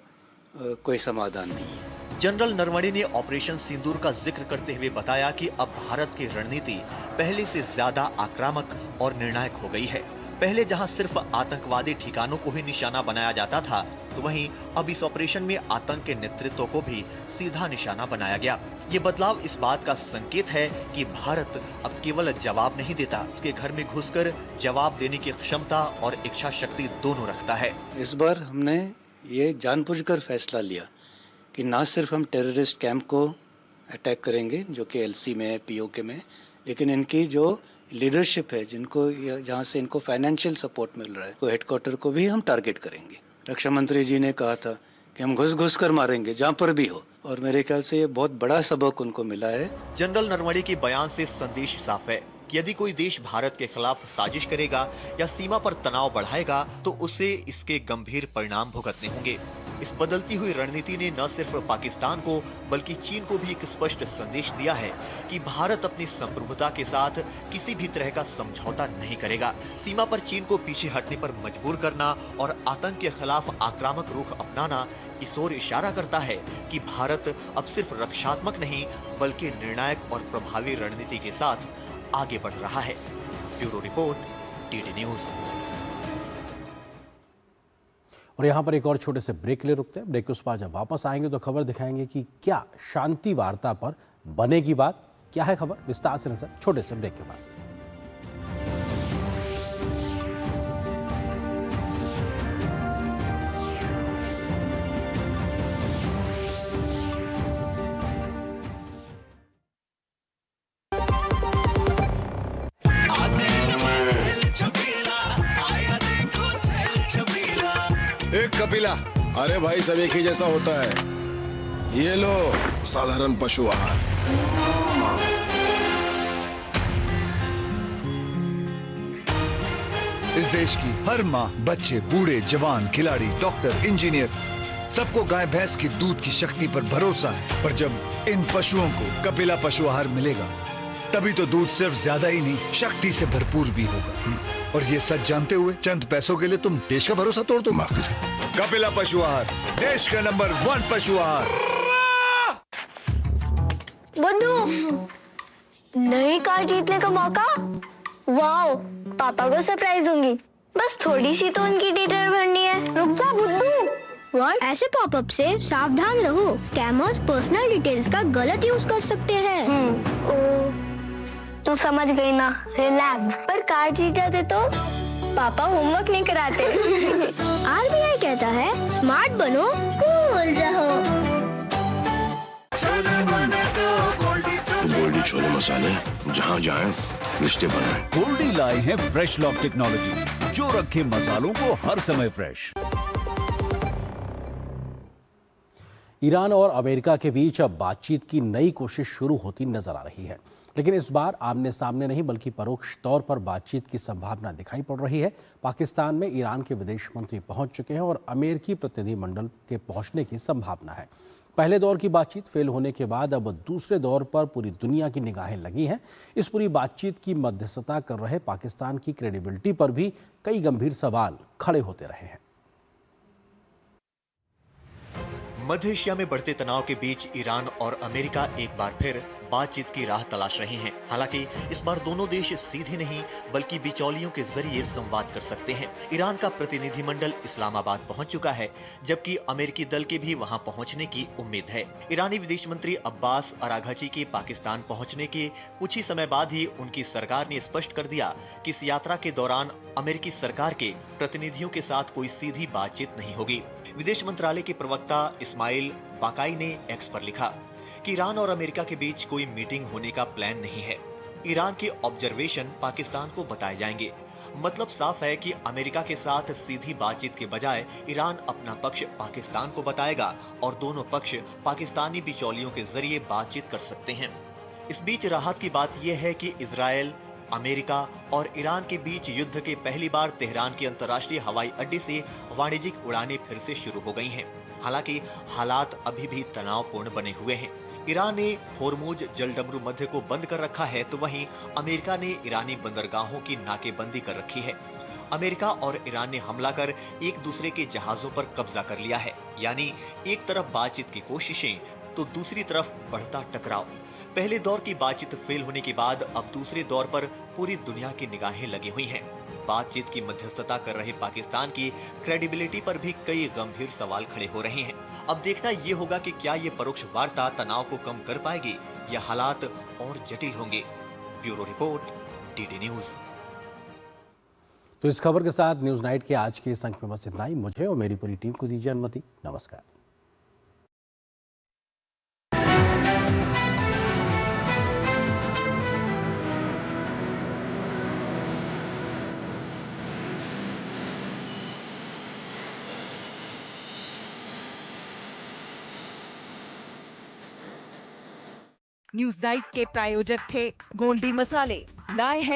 कोई समाधान नहीं है। जनरल नरवणे ने ऑपरेशन सिंदूर का जिक्र करते हुए बताया कि अब भारत की रणनीति पहले से ज्यादा आक्रामक और निर्णायक हो गई है। पहले जहां सिर्फ आतंकवादी ठिकानों को ही निशाना बनाया जाता था, तो वहीं अब इस ऑपरेशन में आतंक के नेतृत्व को भी सीधा निशाना बनाया गया। ये बदलाव इस बात का संकेत है कि भारत अब केवल जवाब नहीं देता, उसके घर में घुसकर जवाब देने की क्षमता और इच्छा शक्ति दोनों रखता है। इस बार हमने ये जानबूझकर फैसला लिया कि ना सिर्फ हम टेररिस्ट कैंप को अटैक करेंगे जो कि एलसी में है, पीओके में, लेकिन इनकी जो लीडरशिप है, जिनको जहाँ से इनको फाइनेंशियल सपोर्ट मिल रहा है, वो हेडक्वार्टर को भी हम टारगेट करेंगे। रक्षा मंत्री जी ने कहा था कि हम घुस कर मारेंगे जहाँ पर भी हो, और मेरे ख्याल से ये बहुत बड़ा सबक उनको मिला है। जनरल नरवणे के बयान से संदेश साफ है कि यदि कोई देश भारत के खिलाफ साजिश करेगा या सीमा पर तनाव बढ़ाएगा तो उसे इसके गंभीर परिणाम भुगतने होंगे। इस बदलती हुई रणनीति ने न सिर्फ पाकिस्तान को बल्कि चीन को भी एक स्पष्ट संदेश दिया है कि भारत अपनी संप्रभुता के साथ किसी भी तरह का समझौता नहीं करेगा। सीमा पर चीन को पीछे हटने पर मजबूर करना और आतंक के खिलाफ आक्रामक रुख अपनाना इस ओर इशारा करता है कि भारत अब सिर्फ रक्षात्मक नहीं बल्कि निर्णायक और प्रभावी रणनीति के साथ आगे बढ़ रहा है। Bureau report, TD news. और यहाँ पर एक और छोटे से ब्रेक के लिए रुकते हैं। ब्रेक के उस पार जब वापस आएंगे तो खबर दिखाएंगे कि क्या शांति वार्ता पर बनेगी बात, क्या है खबर, विस्तार से नजर छोटे से ब्रेक के बाद। कपिला, अरे भाई सब एक ही जैसा होता है। ये लो साधारण पशु आहार। इस देश की हर माँ, बच्चे, बूढ़े, जवान, खिलाड़ी, डॉक्टर, इंजीनियर, सबको गाय भैंस की दूध की शक्ति पर भरोसा है। पर जब इन पशुओं को कपिला पशु आहार मिलेगा, तभी तो दूध सिर्फ ज्यादा ही नहीं, शक्ति से भरपूर भी होगा। और ये सच जानते हुए चंद पैसों के लिए तुम देश का भरोसा तोड़ दो। कपिला पशु आहार, देश का नंबर 1 पशु आहार। बुद्धू, नई कार जीतने का मौका। वाओ, पापा को सरप्राइज दूंगी। बस थोड़ी सी तो उनकी डिटेल भरनी है। रुक जा बुद्धू। व्हाट? ऐसे पॉपअप से सावधान रहो, स्कैमर्स पर्सनल डिटेल्स का गलत यूज कर सकते हैं। तू समझ गई ना, रिलैक्स। पर कार जीत जाते तो पापा होमवर्क नहीं कराते। आरबीआई कहता है स्मार्ट बनो, कूल रहो। गोल्डी छोले मसाले, जहाँ जाए रिश्ते बनाए। गोल्डी लाए हैं फ्रेश लॉक टेक्नोलॉजी, जो रखे मसालों को हर समय फ्रेश। ईरान और अमेरिका के बीच अब बातचीत की नई कोशिश शुरू होती नजर आ रही है, लेकिन इस बार आमने सामने नहीं बल्कि परोक्ष तौर पर बातचीत की संभावना दिखाई पड़ रही है। पाकिस्तान में ईरान के विदेश मंत्री पहुंच चुके हैं और अमेरिकी प्रतिनिधिमंडल के पहुंचने की संभावना है। पहले दौर की बातचीत फेल होने के बाद अब दूसरे दौर पर पूरी दुनिया की निगाहें लगी हैं। इस पूरी बातचीत की मध्यस्थता कर रहे पाकिस्तान की क्रेडिबिलिटी पर भी कई गंभीर सवाल खड़े होते रहे हैं। मध्य एशिया में बढ़ते तनाव के बीच ईरान और अमेरिका एक बार फिर बातचीत की राह तलाश रहे हैं। हालांकि इस बार दोनों देश सीधे नहीं बल्कि बिचौलियों के जरिए संवाद कर सकते हैं। ईरान का प्रतिनिधिमंडल इस्लामाबाद पहुंच चुका है, जबकि अमेरिकी दल के भी वहां पहुंचने की उम्मीद है। ईरानी विदेश मंत्री अब्बास अराघची के पाकिस्तान पहुंचने के कुछ ही समय बाद ही उनकी सरकार ने स्पष्ट कर दिया कि इस यात्रा के दौरान अमेरिकी सरकार के प्रतिनिधियों के साथ कोई सीधी बातचीत नहीं होगी। विदेश मंत्रालय के प्रवक्ता इस्माइल बाकाई ने एक्स पर लिखा कि ईरान और अमेरिका के बीच कोई मीटिंग होने का प्लान नहीं है। ईरान के ऑब्जर्वेशन पाकिस्तान को बताए जाएंगे। मतलब साफ है कि अमेरिका के साथ सीधी बातचीत के बजाय ईरान अपना पक्ष पाकिस्तान को बताएगा और दोनों पक्ष पाकिस्तानी बिचौलियों के जरिए बातचीत कर सकते हैं। इस बीच राहत की बात यह है कि इजराइल, अमेरिका और ईरान के बीच युद्ध के पहली बार तेहरान के अंतर्राष्ट्रीय हवाई अड्डे से वाणिज्यिक उड़ानें फिर से शुरू हो गई हैं। हालांकि हालात अभी भी तनावपूर्ण बने हुए हैं। ईरान ने होर्मुज जलडमरू मध्य को बंद कर रखा है, तो वहीं अमेरिका ने ईरानी बंदरगाहों की नाकेबंदी कर रखी है। अमेरिका और ईरान ने हमला कर एक दूसरे के जहाजों पर कब्जा कर लिया है। यानी एक तरफ बातचीत की कोशिशें तो दूसरी तरफ बढ़ता टकराव। पहले दौर की बातचीत फेल होने के बाद अब दूसरे दौर पर पूरी दुनिया की निगाहें लगी हुई हैं। बातचीत की मध्यस्थता कर रहे पाकिस्तान की क्रेडिबिलिटी पर भी कई गंभीर सवाल खड़े हो रहे हैं। अब देखना ये होगा कि क्या ये परोक्ष वार्ता तनाव को कम कर पाएगी या हालात और जटिल होंगे। Bureau report, DD news. तो इस खबर के साथ न्यूज नाइट के आज के इस अंक में बस इतना ही। मुझे और मेरी पूरी टीम को दीजिए अनुमति। नमस्कार। न्यूज नाइट के प्रायोजक थे गोल्डी मसाले, लाए हैं